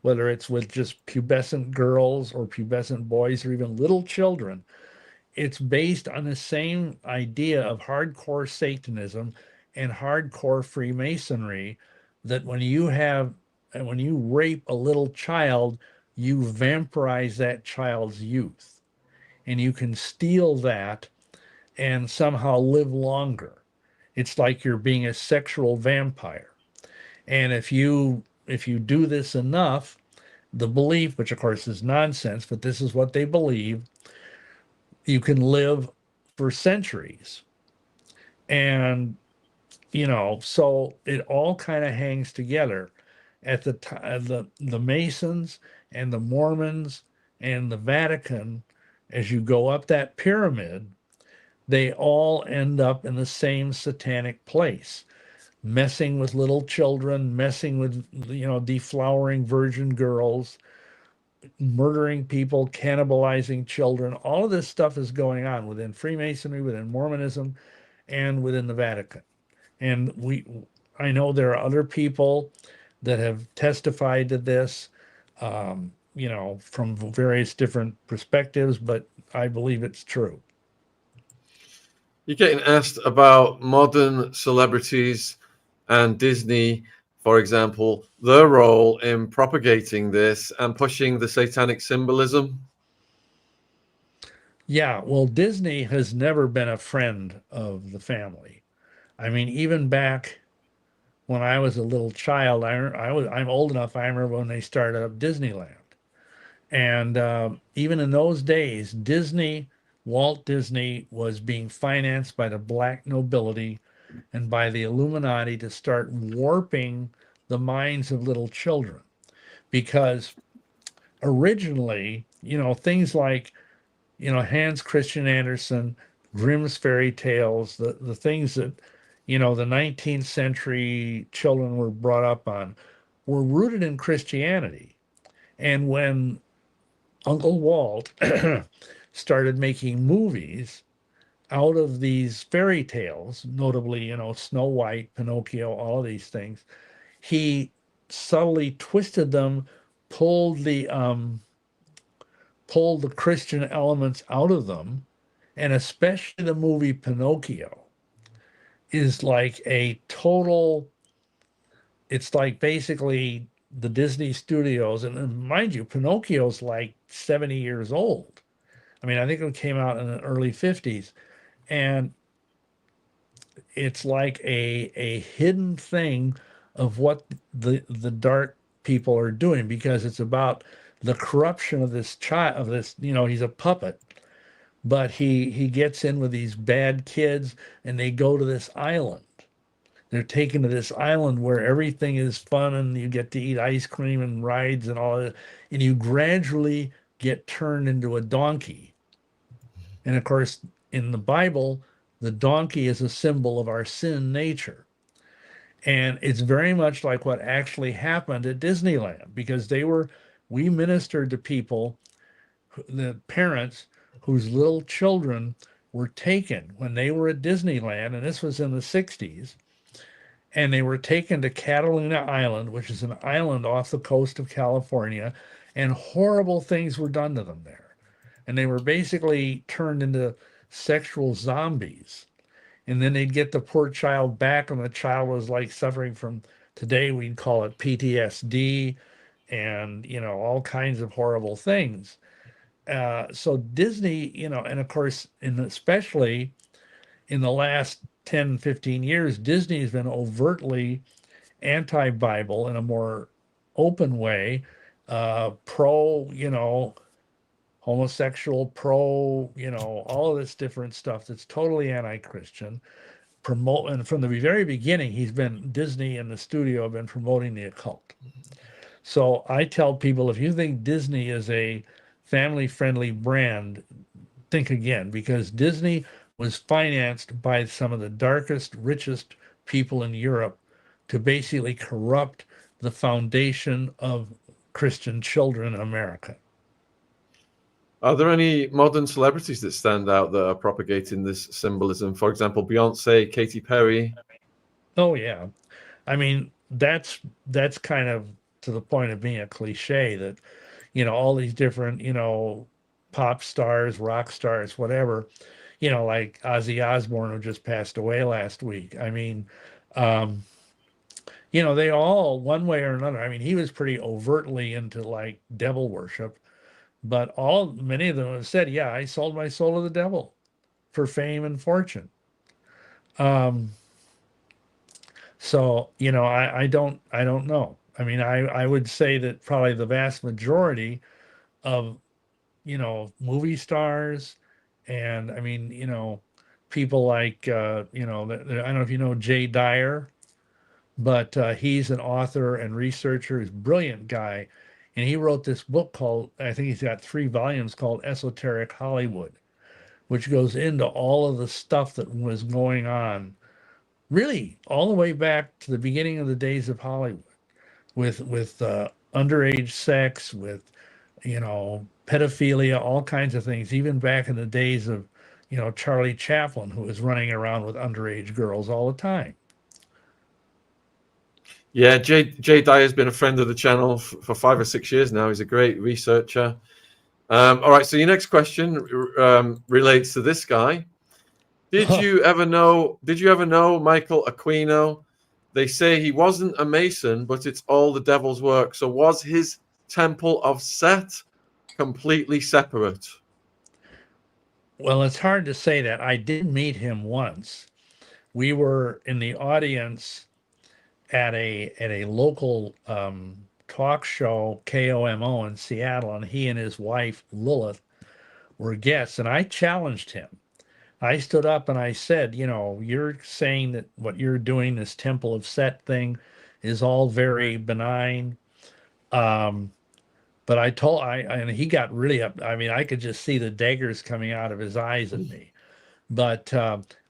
whether it's with just pubescent girls or pubescent boys or even little children, it's based on the same idea of hardcore Satanism and hardcore Freemasonry, that when you rape a little child, you vampirize that child's youth, and you can steal that and somehow live longer. It's like you're being a sexual vampire. And if you do this enough, the belief, which of course is nonsense, but this is what they believe, you can live for centuries. And so it all kind of hangs together. At the time, the Masons and the Mormons and the Vatican, as you go up that pyramid, they all end up in the same satanic place, messing with little children, messing with deflowering virgin girls, murdering people, cannibalizing children. All of this stuff is going on within Freemasonry, within Mormonism, and within the Vatican. And I know there are other people that have testified to this, from various different perspectives, but I believe it's true. You're getting asked about modern celebrities and Disney, for example, their role in propagating this and pushing the satanic symbolism. Yeah, well, Disney has never been a friend of the family. I mean, even back when I was a little child, I'm old enough. I remember when they started up Disneyland, and even in those days, Walt Disney was being financed by the black nobility and by the Illuminati to start warping the minds of little children, because originally, things like Hans Christian Andersen, Grimm's fairy tales, the things that the 19th century children were brought up on, were rooted in Christianity. And when Uncle Walt started making movies out of these fairy tales, notably, Snow White, Pinocchio, all of these things, he subtly twisted them, pulled the Christian elements out of them, and especially the movie Pinocchio is like a total, it's like basically the Disney studios, and mind you, Pinocchio's like 70 years old. I mean, I think it came out in the early 50s, and it's like a hidden thing of what the dark people are doing, because it's about the corruption of this child, of this, he's a puppet, but he gets in with these bad kids, and they go to this island. They're taken to this island where everything is fun, and you get to eat ice cream and rides and all that, and you gradually get turned into a donkey. And of course, in the Bible, the donkey is a symbol of our sin nature. And it's very much like what actually happened at Disneyland, because we ministered to people, the parents whose little children were taken when they were at Disneyland, and this was in the 60s, and they were taken to Catalina Island, which is an island off the coast of California, and horrible things were done to them there. And they were basically turned into sexual zombies. And then they'd get the poor child back, and the child was like suffering from, today we'd call it PTSD, and all kinds of horrible things. So Disney, and of course, especially in the last 10, 15 years, Disney has been overtly anti-Bible in a more open way, pro, homosexual, pro, all of this different stuff that's totally anti-Christian. And from the very beginning, Disney and the studio have been promoting the occult. So I tell people, if you think Disney is a family-friendly brand, think again, because Disney was financed by some of the darkest, richest people in Europe to basically corrupt the foundation of Christian children in America. Are there any modern celebrities that stand out that are propagating this symbolism? For example, Beyonce, Katy Perry. Oh yeah. I mean, that's kind of to the point of being a cliche that, all these different, pop stars, rock stars, whatever, like Ozzy Osbourne, who just passed away last week. I mean, um, they all, one way or another, I mean, he was pretty overtly into like devil worship, but many of them have said, yeah, I sold my soul to the devil for fame and fortune. Um, so, I don't know. I mean, I would say that probably the vast majority of, movie stars and I mean, people like, I don't know if you know Jay Dyer, but he's an author and researcher. He's a brilliant guy. And he wrote this book called, I think he's got 3 volumes called Esoteric Hollywood, which goes into all of the stuff that was going on, really all the way back to the beginning of the days of Hollywood with underage sex, with, pedophilia, all kinds of things, even back in the days of, Charlie Chaplin, who was running around with underage girls all the time. Yeah, Jay Dyer's been a friend of the channel for 5 or 6 years now. He's a great researcher. All right, so your next question relates to this guy. Did you ever know Michael Aquino? They say he wasn't a Mason, but it's all the devil's work. So was his Temple of Set completely separate? Well, it's hard to say that. I did meet him once. We were in the audience at a local talk show, KOMO in Seattle, and he and his wife Lilith were guests, and I challenged him. I stood up and I said, you're saying that what you're doing, this Temple of Set thing, is all very benign. Um, but and he got really up. I mean, I could just see the daggers coming out of his eyes at me. But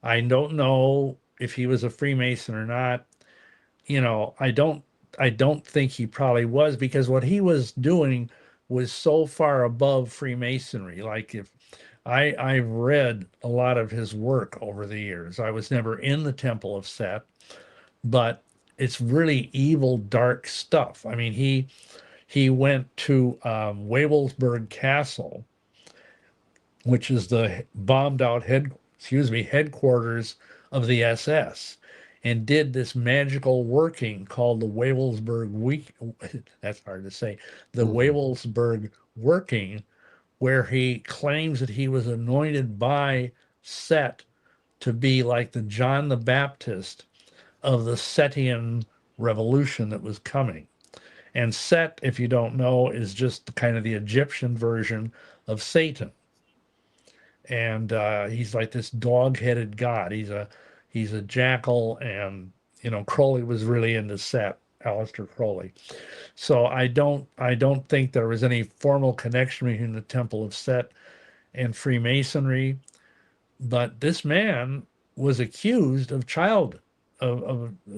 I don't know if he was a Freemason or not. I don't think he probably was, because what he was doing was so far above Freemasonry. Like, if I've read a lot of his work over the years. I was never in the Temple of Set, but it's really evil, dark stuff. I mean, he went to Wewelsburg Castle, which is the bombed out headquarters of the SS, and did this magical working called the Wewelsburg week. That's hard to say. The Wewelsburg working, where he claims that he was anointed by Set to be like the John the Baptist of the Setian revolution that was coming. And Set, if you don't know, is just kind of the Egyptian version of Satan. And he's like this dog-headed god. He's a jackal, and Crowley was really into Set, Aleister Crowley. So I don't think there was any formal connection between the Temple of Set and Freemasonry, but this man was accused of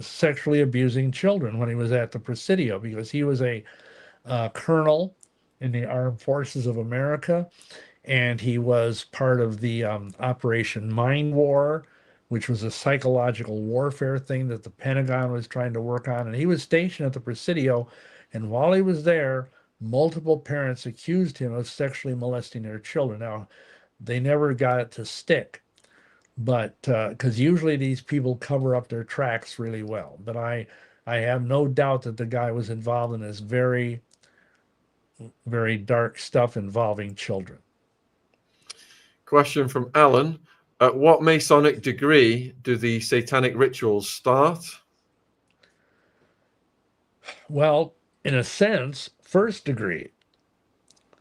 sexually abusing children when he was at the Presidio, because he was a colonel in the Armed Forces of America, and he was part of the Operation Mind War, which was a psychological warfare thing that the Pentagon was trying to work on. And he was stationed at the Presidio, and while he was there, multiple parents accused him of sexually molesting their children. Now, they never got it to stick, but because usually these people cover up their tracks really well. But I have no doubt that the guy was involved in this very, very dark stuff involving children. Question from Alan. At what Masonic degree do the satanic rituals start? Well, in a sense, first degree,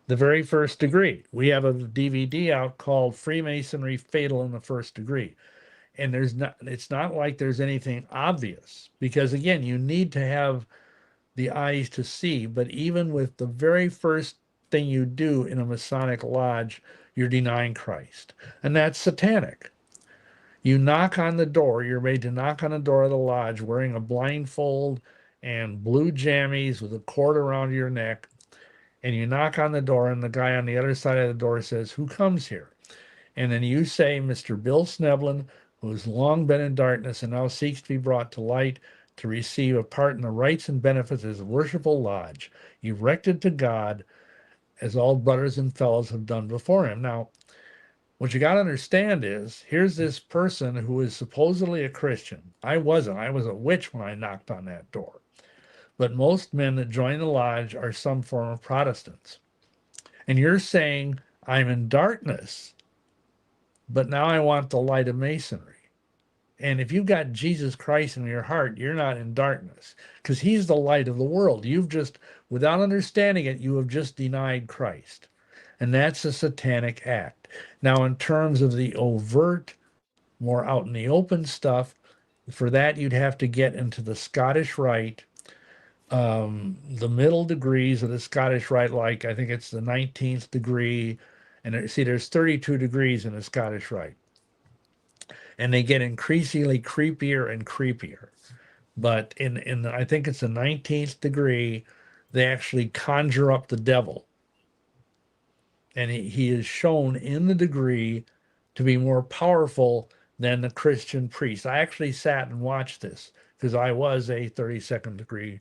the very first degree. We have a DVD out called Freemasonry Fatal in the First Degree. And it's not like there's anything obvious, because again, you need to have the eyes to see. But even with the very first thing you do in a Masonic lodge, you're denying Christ. And that's satanic. You knock on the door, you're made to knock on the door of the lodge wearing a blindfold and blue jammies with a cord around your neck. And you knock on the door, and the guy on the other side of the door says, "Who comes here?" And then you say, "Mr. Bill Schnoebelen, who has long been in darkness and now seeks to be brought to light to receive a part in the rights and benefits of his worshipful lodge, erected to God, as all brothers and fellows have done before him." Now, what you got to understand is, here's this person who is supposedly a Christian. I wasn't. I was a witch when I knocked on that door. But most men that join the lodge are some form of Protestants. And you're saying, "I'm in darkness, but now I want the light of Masonry." And if you've got Jesus Christ in your heart, you're not in darkness, because he's the light of the world. You've just, without understanding it, you have just denied Christ. And that's a satanic act. Now, in terms of the overt, more out in the open stuff, for that you'd have to get into the Scottish Rite, the middle degrees of the Scottish Rite, like I think it's the 19th degree. And see, there's 32 degrees in the Scottish Rite. And they get increasingly creepier and creepier. But in I think it's the 19th degree, they actually conjure up the devil. And he is shown in the degree to be more powerful than the Christian priest. I actually sat and watched this because I was a 32nd degree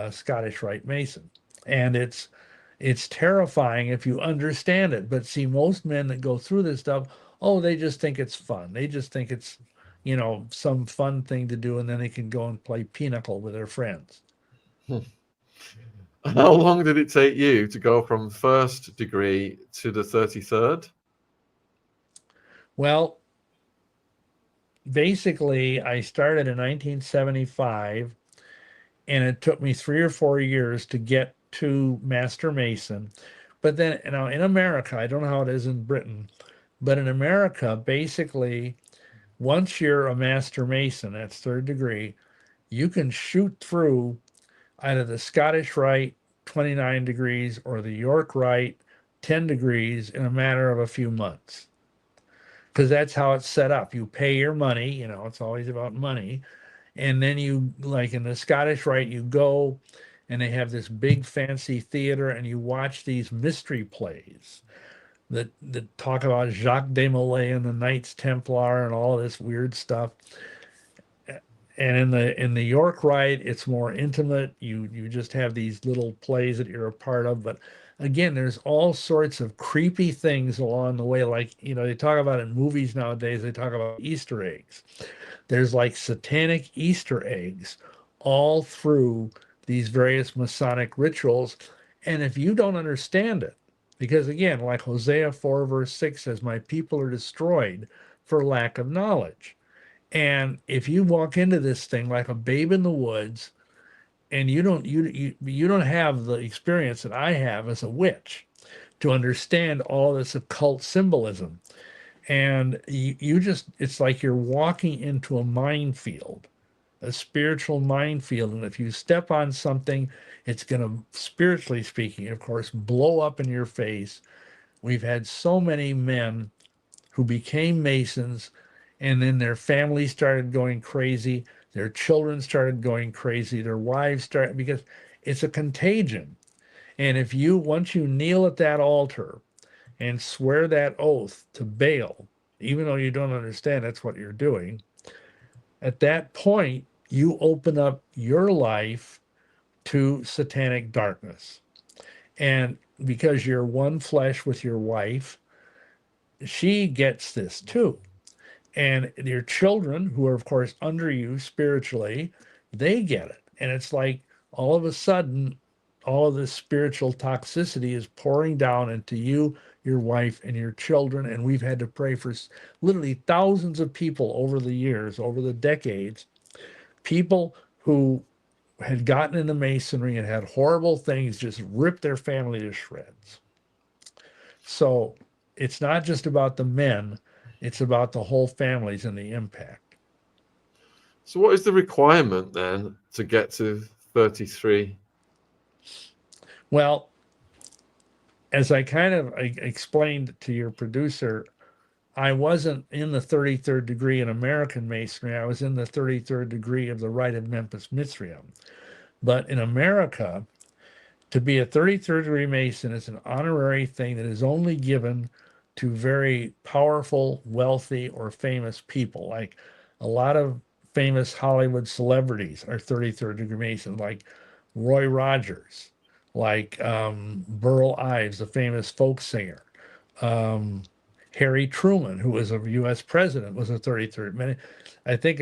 Scottish Rite Mason. And it's terrifying if you understand it. But see, most men that go through this stuff, oh, they just think it's fun. They just think it's, some fun thing to do, and then they can go and play pinochle with their friends. How long did it take you to go from first degree to the 33rd? Well, basically, I started in 1975, and it took me 3 or 4 years to get to Master Mason. But then, in America, I don't know how it is in Britain, but in America, basically, once you're a Master Mason, that's 3rd degree, you can shoot through either the Scottish Rite, 29 degrees, or the York Rite, 10 degrees, in a matter of a few months. Because that's how it's set up. You pay your money, it's always about money. And then you, like in the Scottish Rite, you go and they have this big fancy theater, and you watch these mystery plays that talk about Jacques de Molay and the Knights Templar and all this weird stuff. And in the York Rite, it's more intimate. You just have these little plays that you're a part of. But again, there's all sorts of creepy things along the way. Like, they talk about in movies nowadays, they talk about Easter eggs. There's like satanic Easter eggs all through these various Masonic rituals. And if you don't understand it, because again, like Hosea 4 verse 6 says, "My people are destroyed for lack of knowledge." And if you walk into this thing like a babe in the woods, and you don't have the experience that I have as a witch to understand all this occult symbolism, and it's like you're walking into a minefield, a spiritual minefield. And if you step on something, it's going to, spiritually speaking, of course, blow up in your face. We've had so many men who became Masons, and then their families started going crazy, their children started going crazy, their wives started, because it's a contagion. And if once you kneel at that altar and swear that oath to Baal, even though you don't understand that's what you're doing, at that point, you open up your life to satanic darkness. And because you're one flesh with your wife, she gets this too. And your children, who are, of course, under you spiritually, they get it. And it's like all of a sudden, all of this spiritual toxicity is pouring down into you, your wife, and your children. And we've had to pray for literally thousands of people over the years, over the decades, people who had gotten into Masonry and had horrible things just rip their family to shreds. So it's not just about the men, it's about the whole families and the impact. So what is the requirement then to get to 33? Well, as I kind of explained to your producer, I wasn't in the 33rd degree in American Masonry. I was in the 33rd degree of the Rite of Memphis Mithraeum. But in America, to be a 33rd degree Mason is an honorary thing that is only given to very powerful, wealthy, or famous people. Like a lot of famous Hollywood celebrities are 33rd degree Masons, like Roy Rogers, like Burl Ives, the famous folk singer. Um, Harry Truman, who was a U.S. president, was a 33rd. I think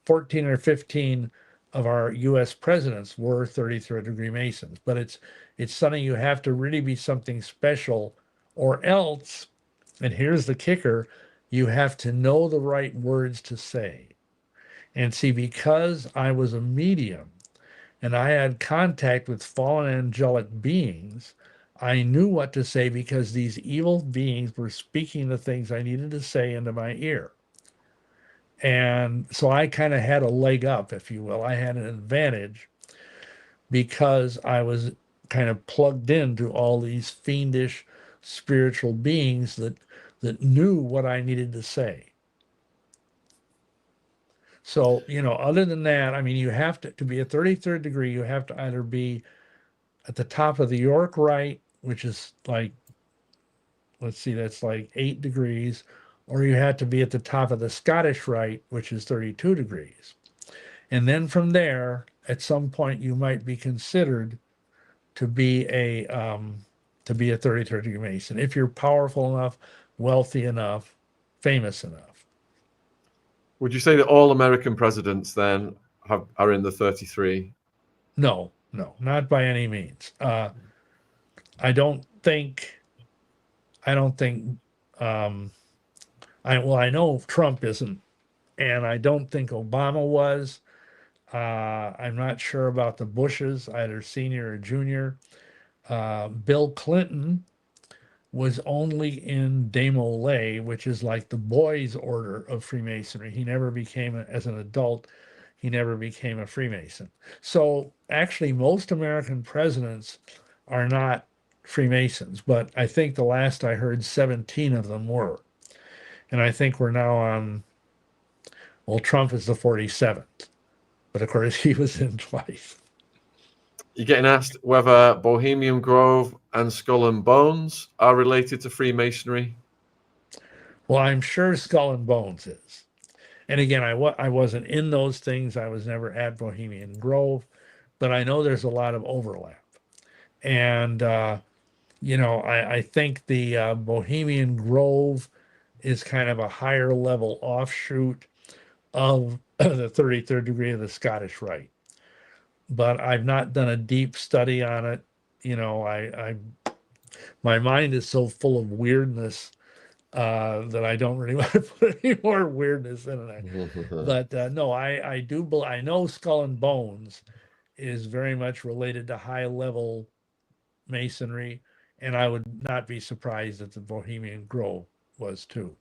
14 or 15 of our U.S. presidents were 33rd degree Masons, but it's something you have to really be something special, or else, and here's the kicker, you have to know the right words to say. And see, because I was a medium and I had contact with fallen angelic beings, I knew what to say because these evil beings were speaking the things I needed to say into my ear. And so I kind of had a leg up, if you will. I had an advantage because I was kind of plugged into all these fiendish spiritual beings that knew what I needed to say. So, other than that, I mean, you have to be a 33rd degree, you have to either be at the top of the York Rite, which is like, let's see, that's like 8 degrees, or you have to be at the top of the Scottish Rite, which is 32 degrees. And then from there, at some point, you might be considered to be a 33rd degree Mason if you're powerful enough, wealthy enough, famous enough. Would you say that all American presidents then are in the 33? No, not by any means. I don't think. I don't think. I know Trump isn't, and I don't think Obama was. I'm not sure about the Bushes, either senior or junior. Bill Clinton was only in Demolay, which is like the boys' order of Freemasonry. He never became, as an adult, he never became a Freemason. So actually, most American presidents are not Freemasons, but I think the last I heard, 17 of them were. And I think we're now on, well, Trump is the 47th, but of course he was in twice. You're getting asked whether Bohemian Grove and Skull and Bones are related to Freemasonry. Well, I'm sure Skull and Bones is. And again, I wasn't in those things. I was never at Bohemian Grove, but I know there's a lot of overlap. And, I think the Bohemian Grove is kind of a higher level offshoot of the 33rd degree of the Scottish Rite. But I've not done a deep study on it. My mind is so full of weirdness that I don't really want to put any more weirdness in it. But no, I know Skull and Bones is very much related to high level masonry, and I would not be surprised if the Bohemian Grove was too.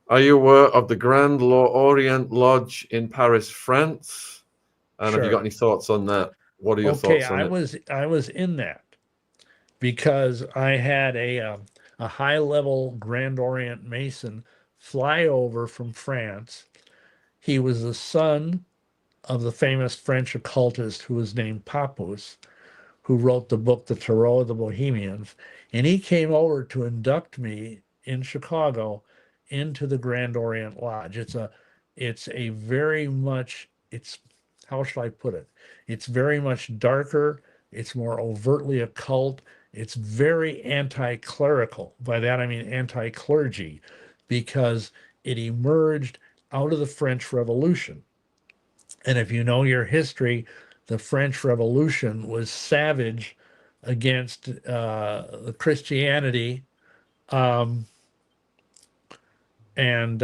Are you aware of the Grand Orient Lodge in Paris, France? And Sure. have you got any thoughts on that? What are your Okay, thoughts on it? I was in that because I had a high level Grand Orient Mason fly over from France. He was the son of the famous French occultist who was named Papus, who wrote the book The Tarot of the Bohemians, and he came over to induct me in Chicago into the Grand Orient Lodge. It's a very much, it's, how shall I put it? It's very much darker, it's more overtly occult, it's very anti-clerical. By that I mean anti-clergy, because it emerged out of the French Revolution. And if you know your history, the French Revolution was savage against Christianity, um, and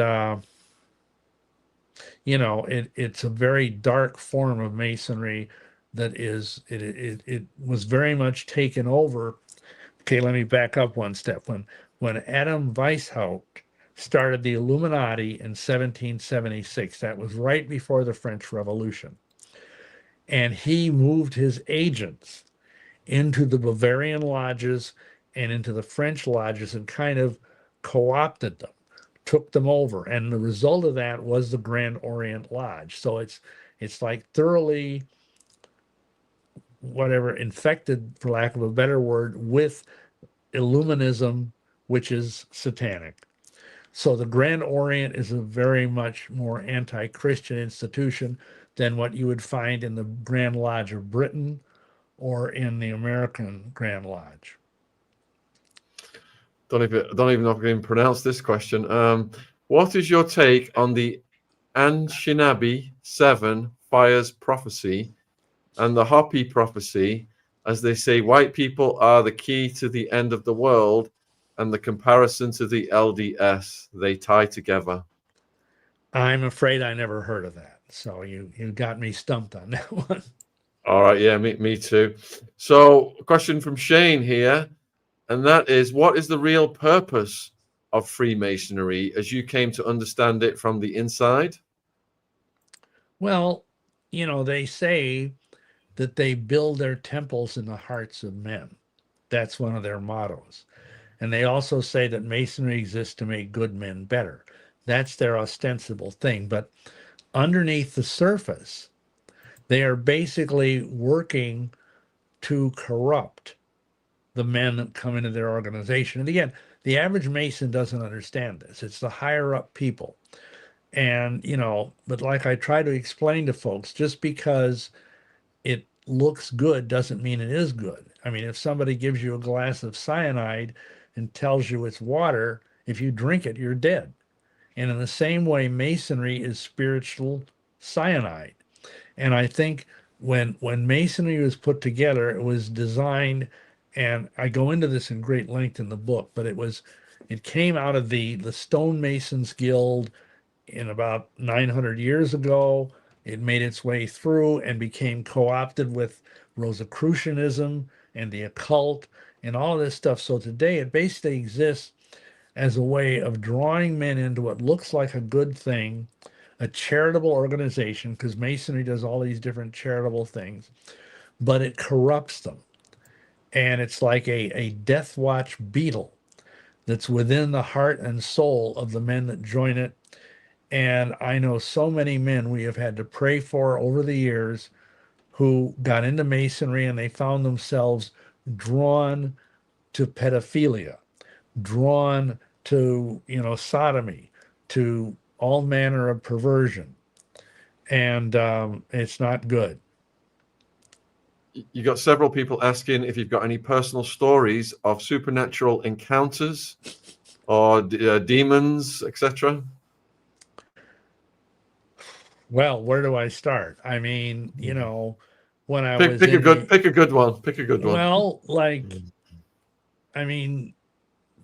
it's a very dark form of masonry that it was very much taken over. Okay, let me back up one step. When Adam Weishaupt started the Illuminati in 1776, that was right before the French Revolution, and he moved his agents into the Bavarian lodges and into the French lodges and kind of co-opted them, took them over. And the result of that was the Grand Orient Lodge. So it's like thoroughly, whatever, infected, for lack of a better word, with Illuminism, which is satanic. So the Grand Orient is a very much more anti-Christian institution than what you would find in the Grand Lodge of Britain or in the American Grand Lodge. Don't even know if I can pronounce this question. What is your take on the Anishinaabe 7 fires prophecy and the Hopi prophecy, as they say white people are the key to the end of the world, and the comparison to the LDS, they tie together? I'm afraid I never heard of that. So you got me stumped on that one. All right, yeah, me too. So a question from Shane here, and that is, what is the real purpose of Freemasonry as you came to understand it from the inside? Well, they say that they build their temples in the hearts of men. That's one of their mottos. And they also say that Masonry exists to make good men better. That's their ostensible thing. But underneath the surface, they are basically working to corrupt the men that come into their organization. And again, the average Mason doesn't understand this. It's the higher up people. And, but like I try to explain to folks, just because it looks good doesn't mean it is good. I mean, if somebody gives you a glass of cyanide and tells you it's water, if you drink it, you're dead. And in the same way, Masonry is spiritual cyanide. And I think when Masonry was put together, it was designed, and I go into this in great length in the book, but it came out of the Stonemasons Guild in about 900 years ago. It made its way through and became co-opted with Rosicrucianism and the occult and all this stuff. So today it basically exists as a way of drawing men into what looks like a good thing, a charitable organization, because Masonry does all these different charitable things, but it corrupts them. And it's like a death watch beetle that's within the heart and soul of the men that join it. And I know so many men we have had to pray for over the years who got into Masonry and they found themselves drawn to pedophilia, drawn to, sodomy, to all manner of perversion. And it's not good. You got several people asking if you've got any personal stories of supernatural encounters or demons, etc. Well, where do I start? I mean, when I Pick was pick a in good pick a good one. Pick a good one. well, like, I mean,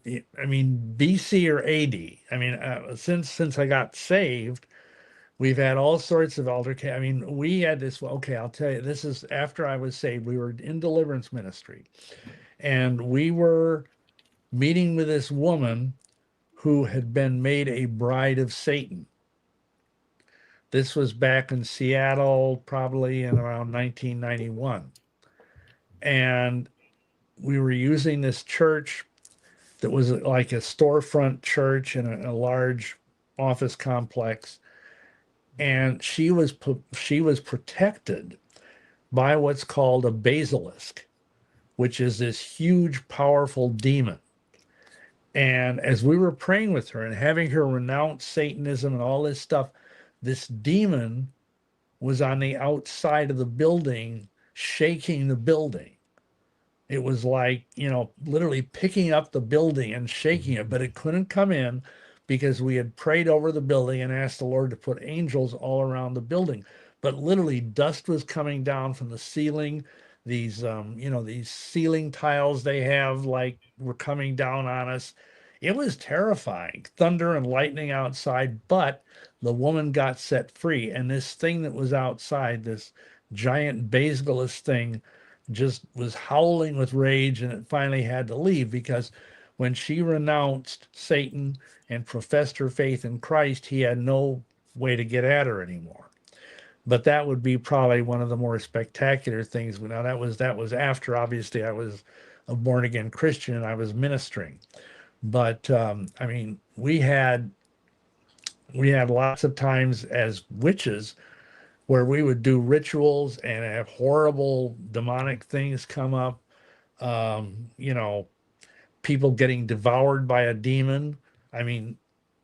BC or AD. I mean, since I got saved, we've had all sorts of altercation. I mean, we had this. Okay, I'll tell you. This is after I was saved. We were in deliverance ministry, and we were meeting with this woman who had been made a bride of Satan. This was back in Seattle, probably in around 1991. And we were using this church that was like a storefront church in a large office complex. And she was protected by what's called a basilisk, which is this huge, powerful demon. And as we were praying with her and having her renounce Satanism and all this stuff, this demon was on the outside of the building, shaking the building. It was like, literally picking up the building and shaking it, but it couldn't come in because we had prayed over the building and asked the Lord to put angels all around the building. But literally dust was coming down from the ceiling. These ceiling tiles they have like were coming down on us. It was terrifying, thunder and lightning outside, but the woman got set free. And this thing that was outside, this giant basilisk thing, just was howling with rage, and it finally had to leave because when she renounced Satan and professed her faith in Christ, he had no way to get at her anymore. But that would be probably one of the more spectacular things. Now that was after, obviously, I was a born again Christian and I was ministering. But I mean, we had lots of times as witches where we would do rituals and have horrible demonic things come up. You know, people getting devoured by a demon. I mean,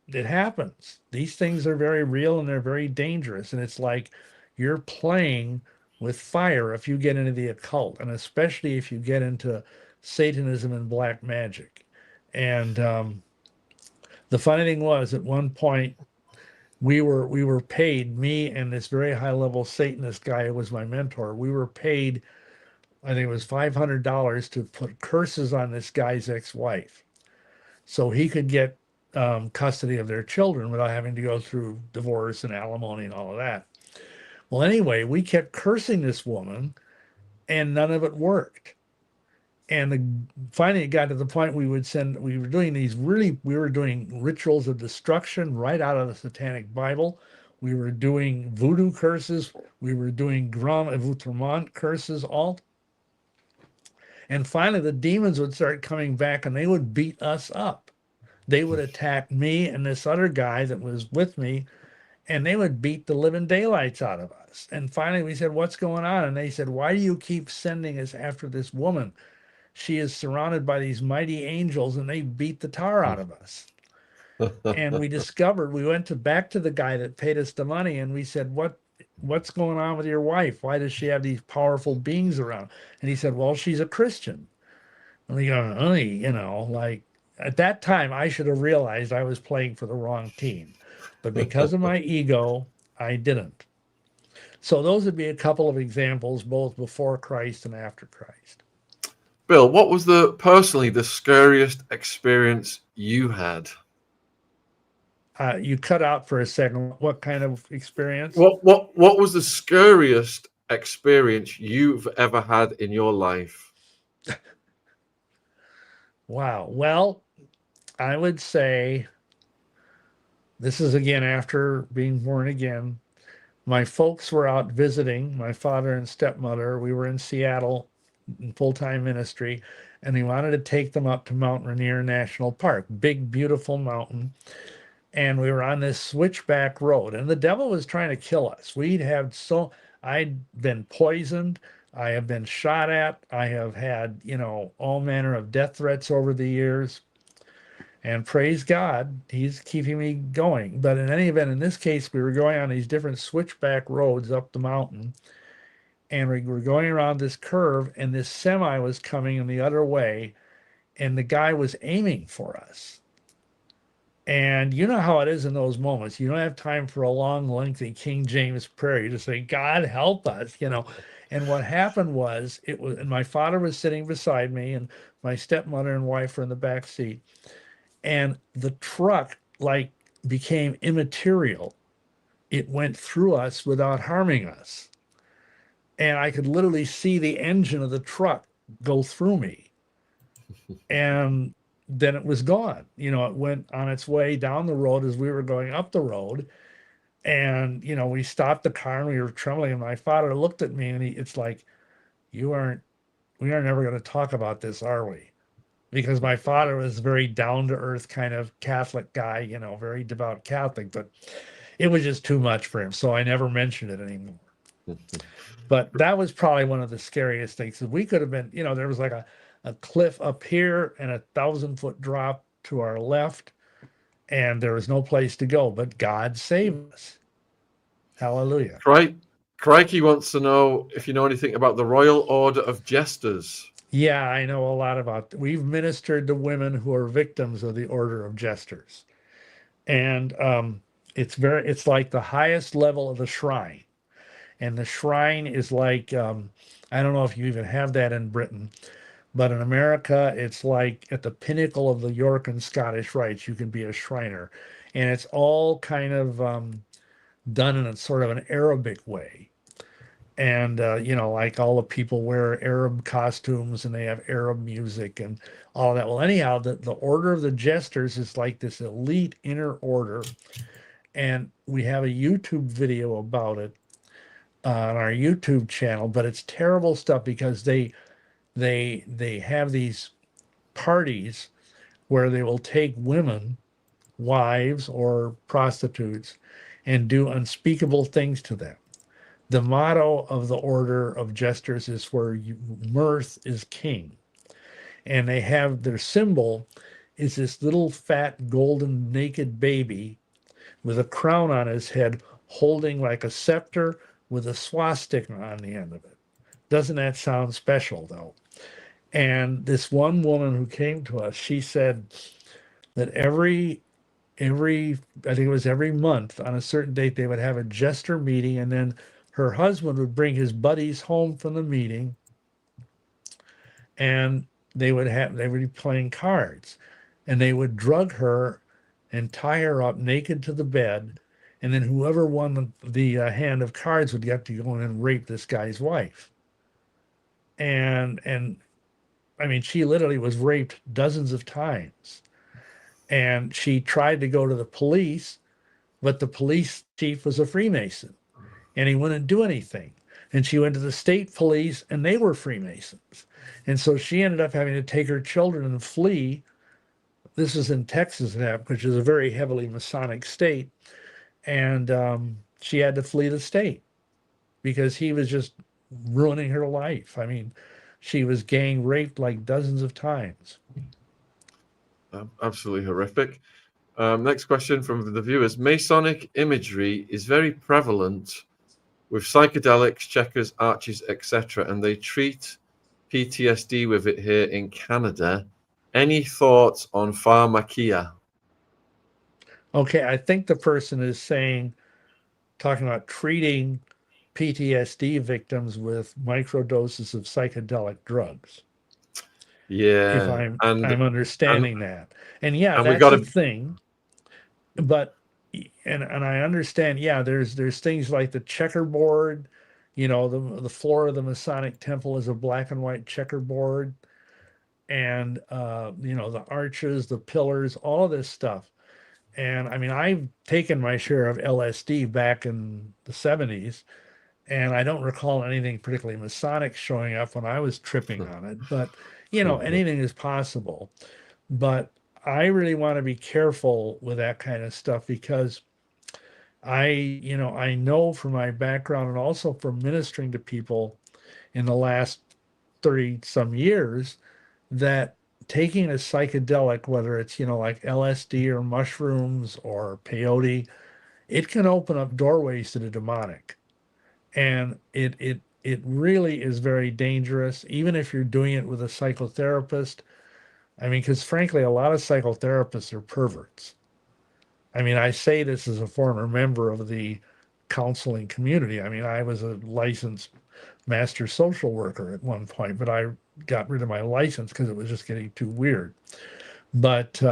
it happens. These things are very real and they're very dangerous. And it's like you're playing with fire if you get into the occult, and especially if you get into Satanism and black magic. And the funny thing was, at one point, we were paid, me and this very high level Satanist guy who was my mentor. We were paid, I think it was $500 to put curses on this guy's ex-wife, so he could get custody of their children without having to go through divorce and alimony and all of that. Well, anyway, we kept cursing this woman, and none of it worked. And finally, it got to the point we were doing rituals of destruction right out of the Satanic Bible. We were doing voodoo curses. We were doing Grand Avoutrement curses, all. And finally, the demons would start coming back and they would beat us up. They would attack me and this other guy that was with me, and they would beat the living daylights out of us. And finally, we said, "What's going on?" And they said, "Why do you keep sending us after this woman? She is surrounded by these mighty angels and they beat the tar out of us." And we went back to the guy that paid us the money and we said, what's going on with your wife? Why does she have these powerful beings around? And he said, "Well, she's a Christian." And we go, like at that time, I should have realized I was playing for the wrong team. But because of my ego, I didn't. So those would be a couple of examples, both before Christ and after Christ. Bill, what was personally the scariest experience you had? You cut out for a second. What kind of experience? What was the scariest experience you've ever had in your life? Wow. Well, I would say this is again after being born again. My folks were out visiting, my father and stepmother. We were in Seattle in full-time ministry, and we wanted to take them up to Mount Rainier National Park, big, beautiful mountain. And we were on this switchback road, and the devil was trying to kill us. I'd been poisoned. I have been shot at. I have had, all manner of death threats over the years. And praise God, he's keeping me going. But in any event, in this case, we were going on these different switchback roads up the mountain. And we were going around this curve, and this semi was coming in the other way. And the guy was aiming for us. And you know how it is in those moments. You don't have time for a long, lengthy King James prayer. You just say, "God, help us," And what happened was, and my father was sitting beside me, and my stepmother and wife were in the back seat. And the truck became immaterial. It went through us without harming us. And I could literally see the engine of the truck go through me. And then it was gone. It went on its way down the road as we were going up the road. And, we stopped the car and we were trembling. And my father looked at me and it's like, we are never going to talk about this, are we? Because my father was a very down to earth kind of Catholic guy, very devout Catholic, but it was just too much for him. So I never mentioned it anymore. But that was probably one of the scariest things. We could have been, there was like a cliff up here and a 1,000-foot drop to our left, and there was no place to go, but God saved us. Hallelujah. Crikey wants to know if you know anything about the Royal Order of Jesters. Yeah, I know a lot about it. We've ministered to women who are victims of the Order of Jesters. And it's like the highest level of the shrine. And the shrine is like, I don't know if you even have that in Britain, but in America, it's like at the pinnacle of the York and Scottish rites, you can be a Shriner. And it's all kind of done in a sort of an Arabic way. And, like all the people wear Arab costumes and they have Arab music and all that. Well, anyhow, the Order of the Jesters is like this elite inner order. And we have a YouTube video about it on our YouTube channel, but it's terrible stuff because they they have these parties where they will take women, wives or prostitutes, and do unspeakable things to them. The motto of the order of jesters is where mirth is king. And they have their symbol is this little fat golden naked baby with a crown on his head holding like a scepter with a swastika on the end of it. Doesn't that sound special though? And this one woman who came to us, she said that every I think it was every month on a certain date they would have a jester meeting, and then her husband would bring his buddies home from the meeting, and they would be playing cards, and they would drug her and tie her up naked to the bed, and then whoever won the hand of cards would get to go in and rape this guy's wife. And I mean, she literally was raped dozens of times. And she tried to go to the police, but the police chief was a Freemason and he wouldn't do anything. And she went to the state police and they were Freemasons. And so she ended up having to take her children and flee. This is in Texas now, which is a very heavily Masonic state. And she had to flee the state because he was just ruining her life. I mean, she was gang raped like dozens of times. Absolutely horrific. Next question from the viewers. Masonic imagery is very prevalent with psychedelics, checkers, arches, etc., and they treat PTSD with it here in Canada. Any thoughts on pharmakia? Okay, I think the person is talking about treating PTSD victims with microdoses of psychedelic drugs. Yeah, If I'm understanding that. And yeah, and we that's got a thing. But and I understand, yeah, there's things like the checkerboard, you know, the floor of the Masonic temple is a black and white checkerboard, and you know, the arches, the pillars, all of this stuff. And I mean, I've taken my share of LSD back in the 70s, and I don't recall anything particularly Masonic showing up when I was tripping on it. But, you know, anything is possible. But I really want to be careful with that kind of stuff because I know from my background and also from ministering to people in the last 30 some years that taking a psychedelic, whether it's, you know, like LSD or mushrooms or peyote, it can open up doorways to the demonic. And it really is very dangerous, even if you're doing it with a psychotherapist. I mean, because frankly, a lot of psychotherapists are perverts. I mean, I say this as a former member of the counseling community. I mean, I was a licensed master social worker at one point, but I got rid of my license because it was just getting too weird. But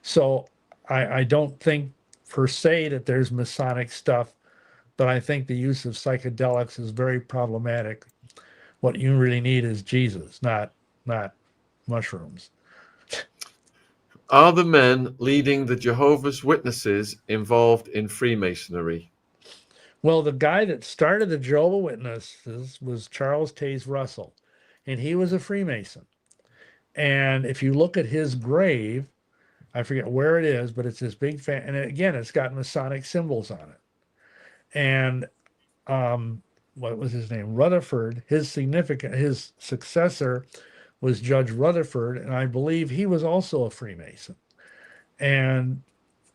so I don't think per se that there's Masonic stuff, but I think the use of psychedelics is very problematic. What you really need is Jesus, not mushrooms. Are the men leading the Jehovah's Witnesses involved in Freemasonry? Well, the guy that started the Jehovah Witnesses was Charles Taze Russell, and he was a Freemason. And if you look at his grave, I forget where it is, but it's this big fan, and again, it's got Masonic symbols on it. And what was his name? Rutherford. His successor was Judge Rutherford, and I believe he was also a Freemason. And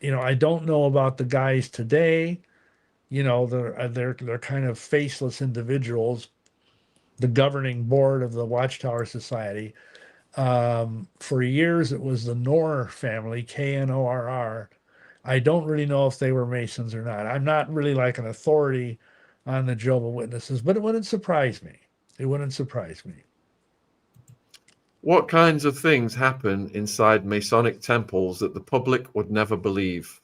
you know, I don't know about the guys today. You know, they're kind of faceless individuals. The governing board of the Watchtower Society. For years, it was the Knorr family, Knorr. I don't really know if they were Masons or not. I'm not really like an authority on the Jehovah's Witnesses, but it wouldn't surprise me. It wouldn't surprise me. What kinds of things happen inside Masonic temples that the public would never believe?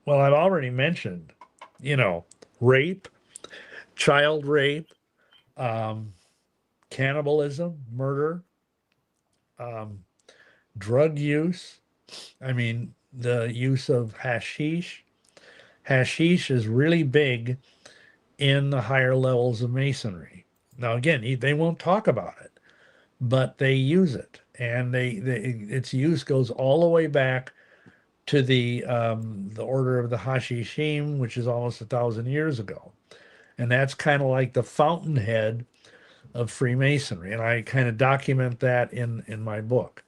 Well, I've already mentioned, you know, rape, child rape, um, cannibalism, murder, um, drug use. I mean, the use of hashish. Hashish is really big in the higher levels of masonry. Now, again, they won't talk about it, but they use it, and its use goes all the way back to the order of the Hashishim, which is almost 1,000 years ago, and that's kind of like the fountainhead of Freemasonry, and I kind of document that in my book.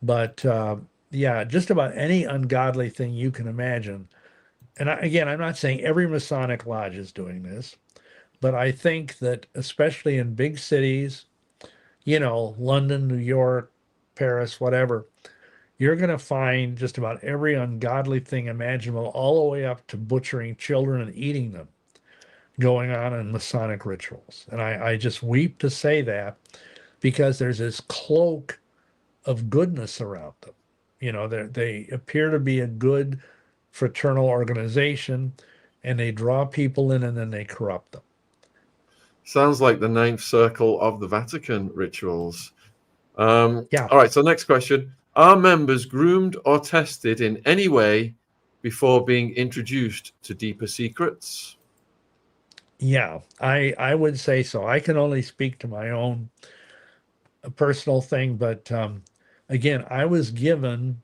But yeah, just about any ungodly thing you can imagine. And again, I'm not saying every Masonic lodge is doing this, but I think that especially in big cities, London, New York, Paris, whatever, you're going to find just about every ungodly thing imaginable, all the way up to butchering children and eating them, going on in Masonic rituals. And I just weep to say that, because there's this cloak of goodness around them. They appear to be a good fraternal organization, and they draw people in and then they corrupt them. Sounds like the ninth circle of the Vatican rituals. Yeah. All right, so next question. Are members groomed or tested in any way before being introduced to deeper secrets? Yeah, I would say so. I can only speak to my own personal thing, but again, I was given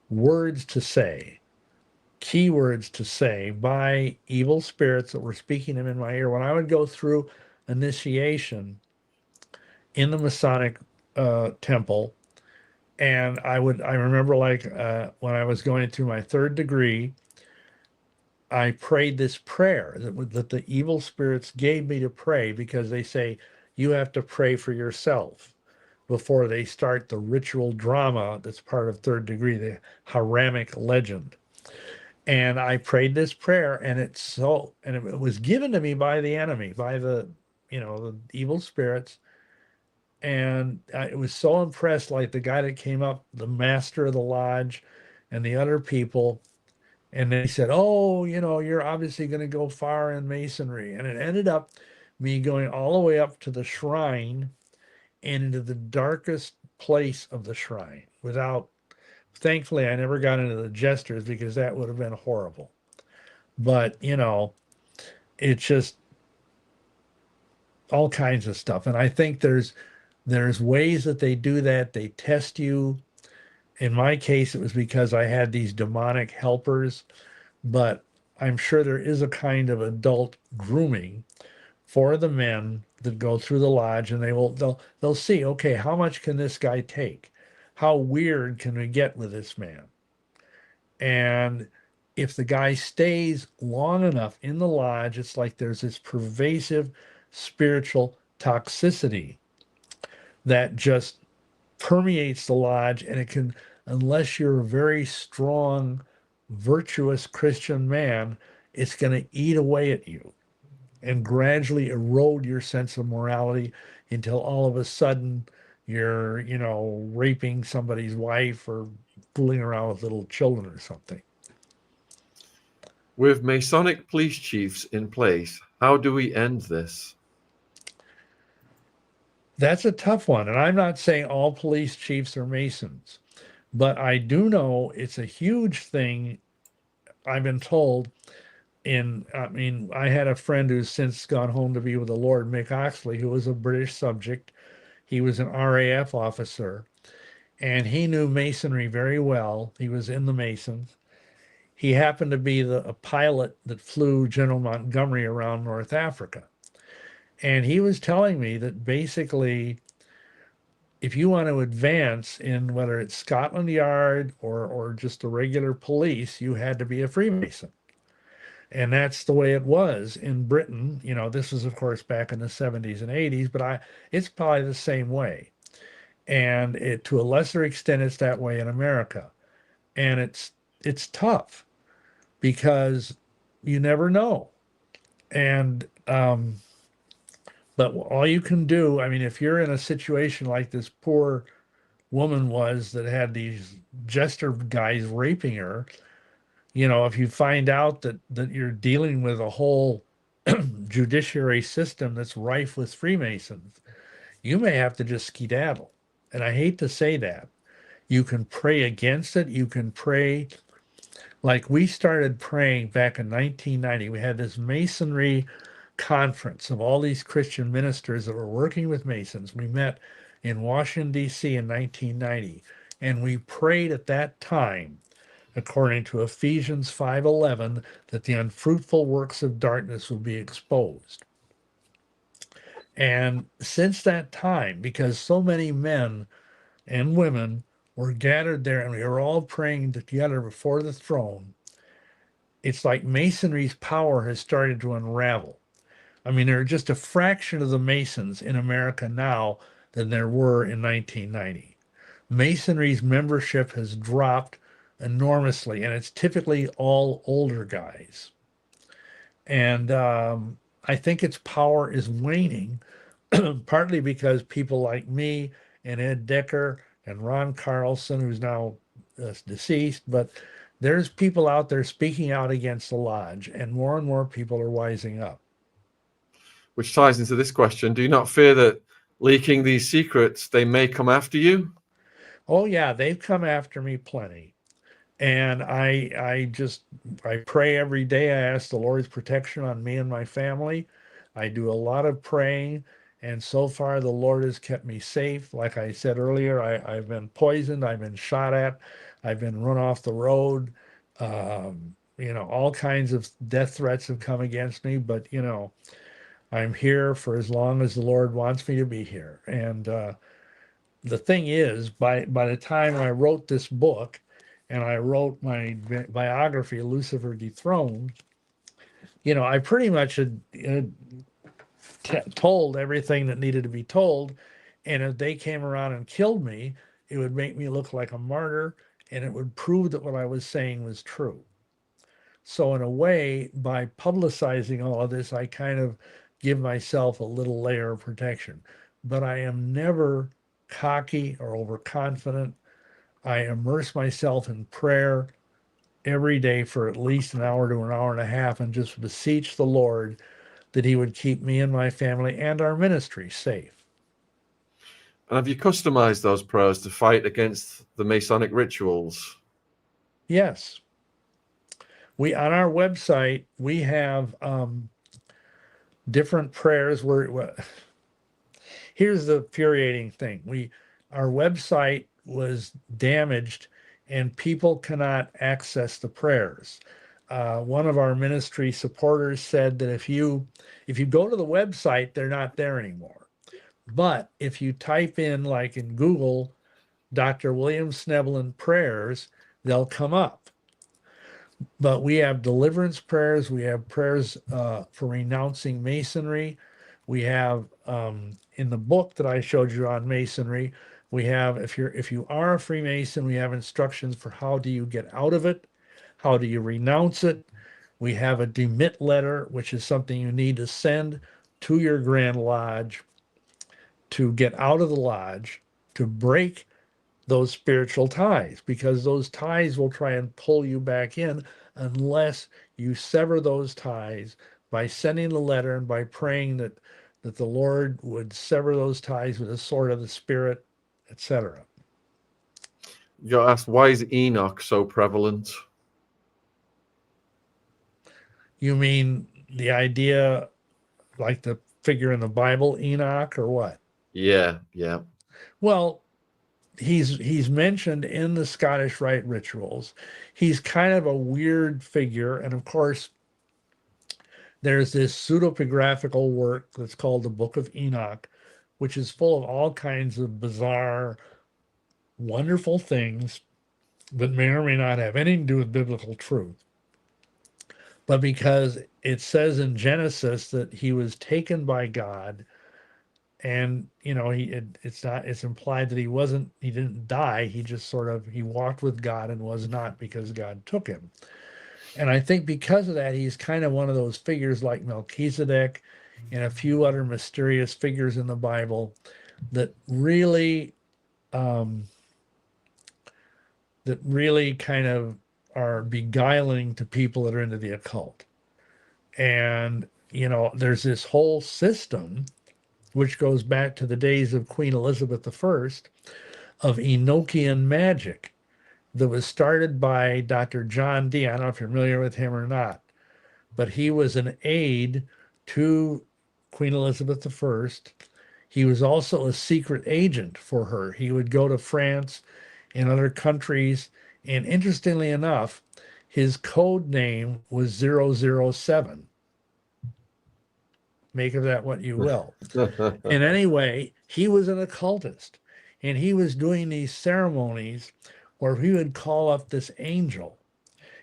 words to say, keywords to say by evil spirits that were speaking them in my ear. When I would go through initiation in the Masonic temple, and I remember, like, when I was going through my 3rd degree, I prayed this prayer that the evil spirits gave me to pray, because they say you have to pray for yourself before they start the ritual drama that's part of 3rd degree, the Hiramic legend. And I prayed this prayer, and it was given to me by the enemy, by the evil spirits. And I was so impressed, like the guy that came up, the master of the lodge, and the other people. And they said, "Oh, you're obviously going to go far in Masonry." And it ended up me going all the way up to the shrine and into the darkest place of the shrine thankfully, I never got into the jesters, because that would have been horrible. But, it's just all kinds of stuff. And I think there's ways that they do that. They test you. In my case, it was because I had these demonic helpers, but I'm sure there is a kind of adult grooming for the men that go through the lodge, and they'll see, okay, how much can this guy take? How weird can we get with this man? And if the guy stays long enough in the lodge, it's like there's this pervasive spiritual toxicity that just permeates the lodge, and it can, unless you're a very strong, virtuous Christian man, it's going to eat away at you and gradually erode your sense of morality, until all of a sudden you're, raping somebody's wife or fooling around with little children or something. With Masonic police chiefs in place, how do we end this? That's a tough one. And I'm not saying all police chiefs are Masons, but I do know it's a huge thing. I've been told I had a friend who's since gone home to be with the Lord, Mick Oxley, who was a British subject. He was an RAF officer, and he knew Masonry very well. He was in the Masons. He happened to be a pilot that flew General Montgomery around North Africa. And he was telling me that basically, if you want to advance in whether it's Scotland Yard or just the regular police, you had to be a Freemason. And that's the way it was in Britain. This was, of course, back in the 70s and 80s, but it's probably the same way. And to a lesser extent, it's that way in America. And it's tough, because you never know. And but all you can do, if you're in a situation like this poor woman was, that had these jester guys raping her, if you find out that you're dealing with a whole judiciary system that's rife with Freemasons, you may have to just skedaddle. And I hate to say that. You can pray against it. You can pray, like we started praying back in 1990. We had this Masonry conference of all these Christian ministers that were working with Masons. We met in Washington, D.C. in 1990, and we prayed at that time, according to Ephesians 5:11, that the unfruitful works of darkness will be exposed. And since that time, because so many men and women were gathered there and we were all praying together before the throne, it's like Masonry's power has started to unravel. I mean, there are just a fraction of the Masons in America now than there were in 1990. Masonry's membership has dropped enormously, and it's typically all older guys. And I think its power is waning, partly because people like me and Ed Decker and Ron Carlson, who's now deceased, but there's people out there speaking out against the lodge, and more people are wising up. Which ties into this question. Do you not fear that leaking these secrets, they may come after you? Oh yeah, they've come after me plenty. And I pray every day. I ask the Lord's protection on me and my family. I do a lot of praying, and so far the Lord has kept me safe. Like I said earlier, I've been poisoned, I've been shot at, I've been run off the road. All kinds of death threats have come against me, but I'm here for as long as the Lord wants me to be here. And the thing is, by the time I wrote this book, and I wrote my biography, Lucifer Dethroned, I pretty much had told everything that needed to be told. And if they came around and killed me, it would make me look like a martyr, and it would prove that what I was saying was true. So in a way, by publicizing all of this, I kind of give myself a little layer of protection. But I am never cocky or overconfident. I immerse myself in prayer every day for at least an hour to an hour and a half and just beseech the Lord that he would keep me and my family and our ministry safe. And have you customized those prayers to fight against the Masonic rituals? Yes. On our website, we have different prayers here's the infuriating thing. Our website was damaged and people cannot access the prayers. One of our ministry supporters said that if you go to the website, they're not there anymore. But if you type in, like in Google, Dr. William Schnoebelen prayers, they'll come up. But we have deliverance prayers. We have prayers for renouncing Masonry. We have in the book that I showed you on Masonry, we have, if you are a Freemason, we have instructions for how do you get out of it, how do you renounce it. We have a demit letter, which is something you need to send to your Grand Lodge to get out of the lodge, to break those spiritual ties, because those ties will try and pull you back in unless you sever those ties by sending the letter and by praying that the Lord would sever those ties with the sword of the Spirit, etc. You got asked, why is Enoch so prevalent? You mean the idea, like the figure in the Bible, Enoch, or what? Yeah. Well, he's mentioned in the Scottish Rite rituals. He's kind of a weird figure, and of course, there's this pseudepigraphical work that's called the Book of Enoch, which is full of all kinds of bizarre, wonderful things that may or may not have anything to do with biblical truth. But because it says in Genesis that he was taken by God, and it's implied that he didn't die, he just he walked with God and was not, because God took him. And I think because of that, he's kind of one of those figures like Melchizedek and a few other mysterious figures in the Bible that really kind of are beguiling to people that are into the occult. And there's this whole system which goes back to the days of Queen Elizabeth I of Enochian magic that was started by Dr. John Dee. I don't know if you're familiar with him or not, but he was an aide to Queen Elizabeth I. He was also a secret agent for her. He would go to France and other countries, and interestingly enough, his code name was 007. Make of that what you will. And anyway, he was an occultist, and he was doing these ceremonies where he would call up this angel,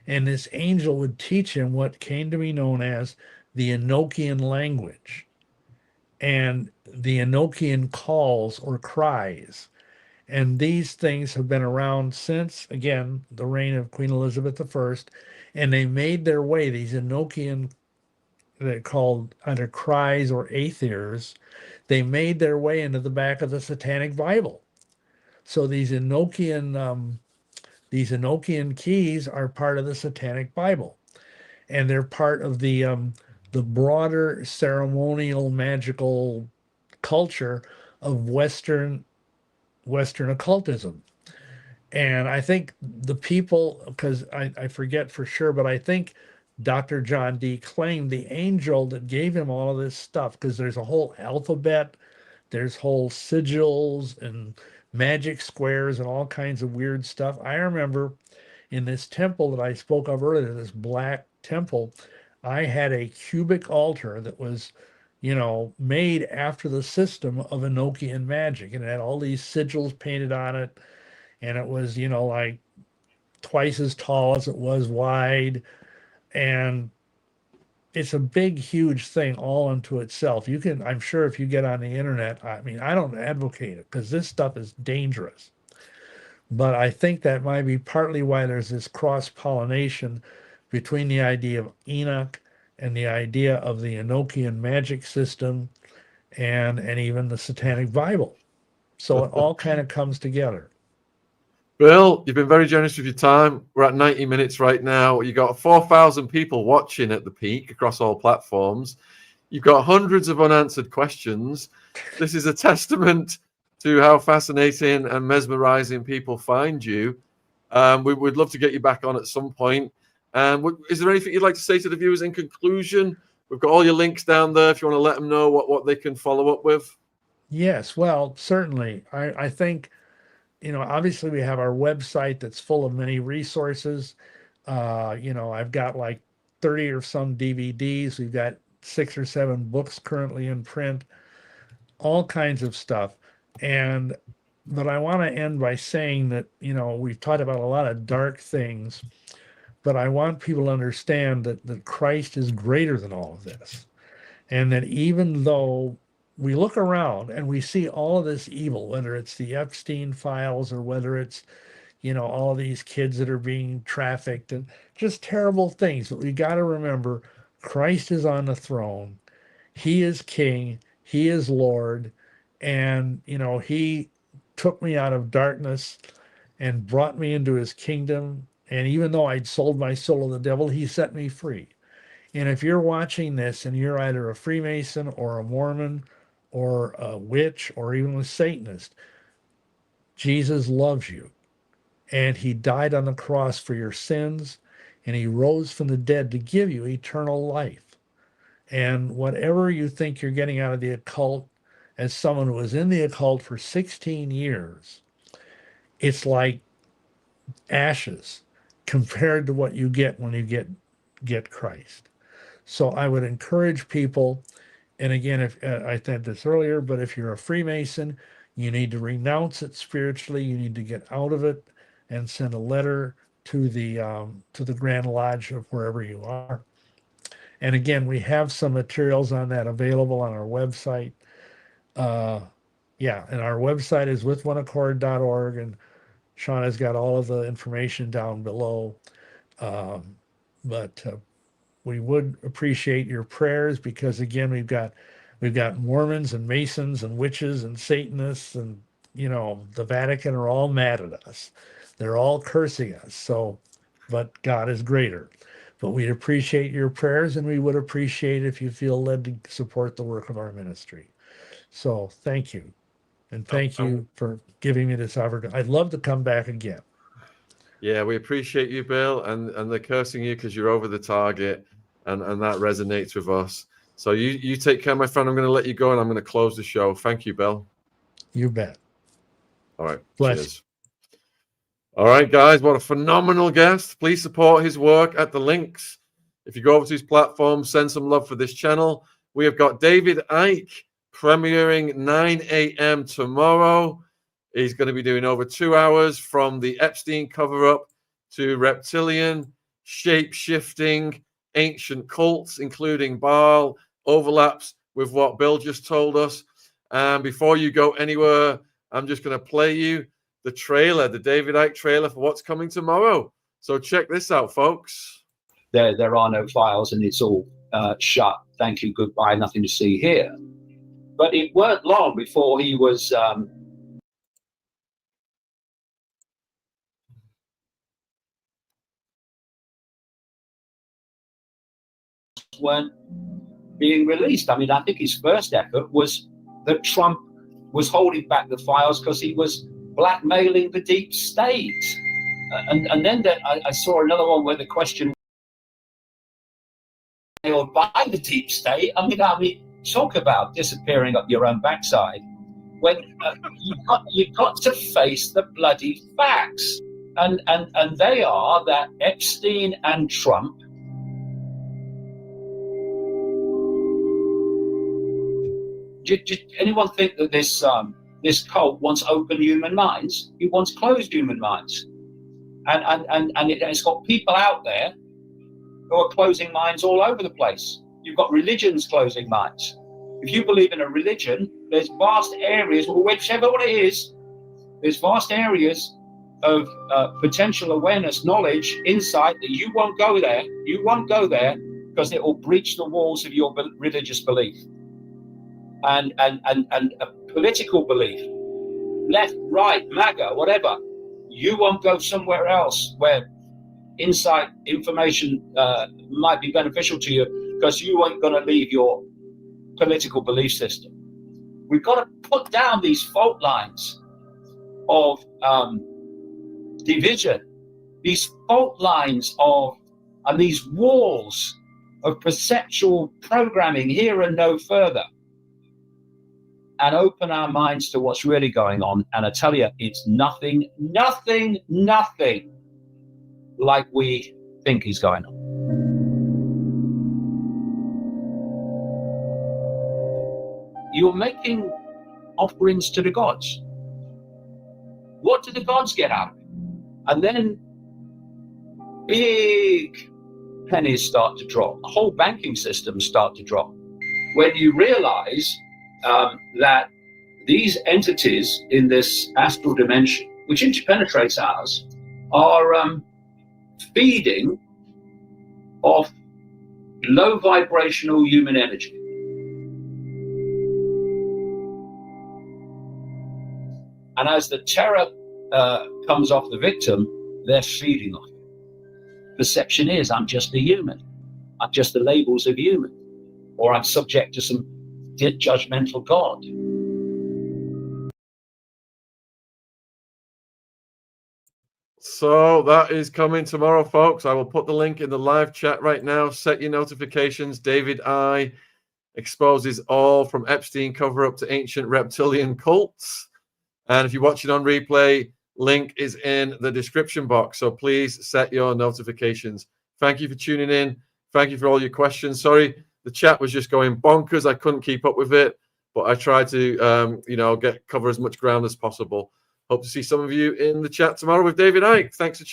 and this angel would teach him what came to be known as the Enochian language and the Enochian calls or cries. And these things have been around since, again, the reign of Queen Elizabeth I, and they made their way, these Enochian, they're called either cries or aethers, they made their way into the back of the Satanic Bible. So these Enochian keys are part of the Satanic Bible, and they're part of the broader ceremonial magical culture of Western occultism. And I think the people, because I forget for sure, but I think Dr. John Dee claimed the angel that gave him all of this stuff, because there's a whole alphabet, there's whole sigils and magic squares and all kinds of weird stuff. I remember in this temple that I spoke of earlier, this black temple, I had a cubic altar that was, made after the system of Enochian magic, and it had all these sigils painted on it, and it was, like twice as tall as it was wide, and it's a big, huge thing all unto itself. I'm sure if you get on the internet, I mean, I don't advocate it because this stuff is dangerous. But I think that might be partly why there's this cross-pollination between the idea of Enoch and the idea of the Enochian magic system and even the Satanic Bible. So it all kind of comes together. Bill, you've been very generous with your time. We're at 90 minutes right now. You got 4,000 people watching at the peak across all platforms. You've got hundreds of unanswered questions. This is a testament to how fascinating and mesmerizing people find you. We would love to get you back on at some point. Is there anything you'd like to say to the viewers in conclusion? We've got all your links down there if you want to let them know what they can follow up with. Yes, well, certainly. I think, obviously we have our website that's full of many resources. I've got like 30 or some DVDs. We've got 6 or 7 books currently in print, all kinds of stuff. But I want to end by saying that, we've talked about a lot of dark things, but I want people to understand that Christ is greater than all of this. And that even though we look around and we see all of this evil, whether it's the Epstein files or whether it's, all these kids that are being trafficked and just terrible things. But we got to remember Christ is on the throne. He is King. He is Lord. And, he took me out of darkness and brought me into his kingdom. And even though I'd sold my soul to the devil, he set me free. And if you're watching this and you're either a Freemason or a Mormon or a witch or even a Satanist, Jesus loves you. And he died on the cross for your sins, and he rose from the dead to give you eternal life. And whatever you think you're getting out of the occult, as someone who was in the occult for 16 years, it's like ashes compared to what you get when you get Christ. So I would encourage people, and again, if I said this earlier, but if you're a Freemason, you need to renounce it spiritually. You need to get out of it and send a letter to the Grand Lodge of wherever you are. And again, we have some materials on that available on our website. And our website is withoneaccord.org, and Shaun has got all of the information down below. But we would appreciate your prayers, because again, we've got Mormons and Masons and witches and Satanists, and the Vatican are all mad at us. They're all cursing us. So, but God is greater. But we'd appreciate your prayers, and we would appreciate if you feel led to support the work of our ministry. So thank you. And thank you for giving me this opportunity. I'd love to come back again. Yeah, we appreciate you, Bill, and they're cursing you because you're over the target, and that resonates with us. So you take care, my friend. I'm going to let you go, and I'm going to close the show. Thank you, Bill. You bet. All right. Bless. Cheers. All right, guys. What a phenomenal guest. Please support his work at the links. If you go over to his platform, send some love for this channel. We have got David Icke premiering 9 a.m. tomorrow. He's going to be doing over 2 hours from the Epstein cover-up to reptilian, shape-shifting, ancient cults, including Baal, overlaps with what Bill just told us. And before you go anywhere, I'm just going to play you the trailer, the David Icke trailer for what's coming tomorrow. So check this out, folks. There are no files, and it's all shut. Thank you, goodbye, nothing to see here. But it weren't long before he was weren't being released. I mean, I think his first effort was that Trump was holding back the files because he was blackmailing the deep state. And then I saw another one where the question by the deep state. I mean, talk about disappearing up your own backside. When you've got to face the bloody facts, and they are that Epstein and Trump Did anyone think that this cult wants open human minds? He wants closed human minds, and it's got people out there who are closing minds all over the place. You've got religions closing minds. If you believe in a religion, there's vast areas, whichever one it is, there's vast areas of potential awareness, knowledge, insight that you won't go there. You won't go there because it will breach the walls of your religious belief. And a political belief, left, right, MAGA, whatever, you won't go somewhere else where insight, information might be beneficial to you, because you aren't going to leave your political belief system. We've got to put down these fault lines of division, these fault lines and these walls of perceptual programming here and no further, and open our minds to what's really going on. And I tell you, it's nothing like we think is going on. You're making offerings to the gods. What do the gods get out of it? And then big pennies start to drop. The whole banking system start to drop when you realize that these entities in this astral dimension, which interpenetrates ours, are feeding off low vibrational human energy. And as the terror comes off the victim, they're feeding off it. Perception is, I'm just a human. I'm just the labels of human. Or I'm subject to some judgmental God. So that is coming tomorrow, folks. I will put the link in the live chat right now. Set your notifications. David I exposes all from Epstein cover-up to ancient reptilian cults. And if you're watching on replay, link is in the description box. So please set your notifications. Thank you for tuning in. Thank you for all your questions. Sorry, the chat was just going bonkers. I couldn't keep up with it, but I tried to, cover as much ground as possible. Hope to see some of you in the chat tomorrow with David Icke. Thanks for tuning in.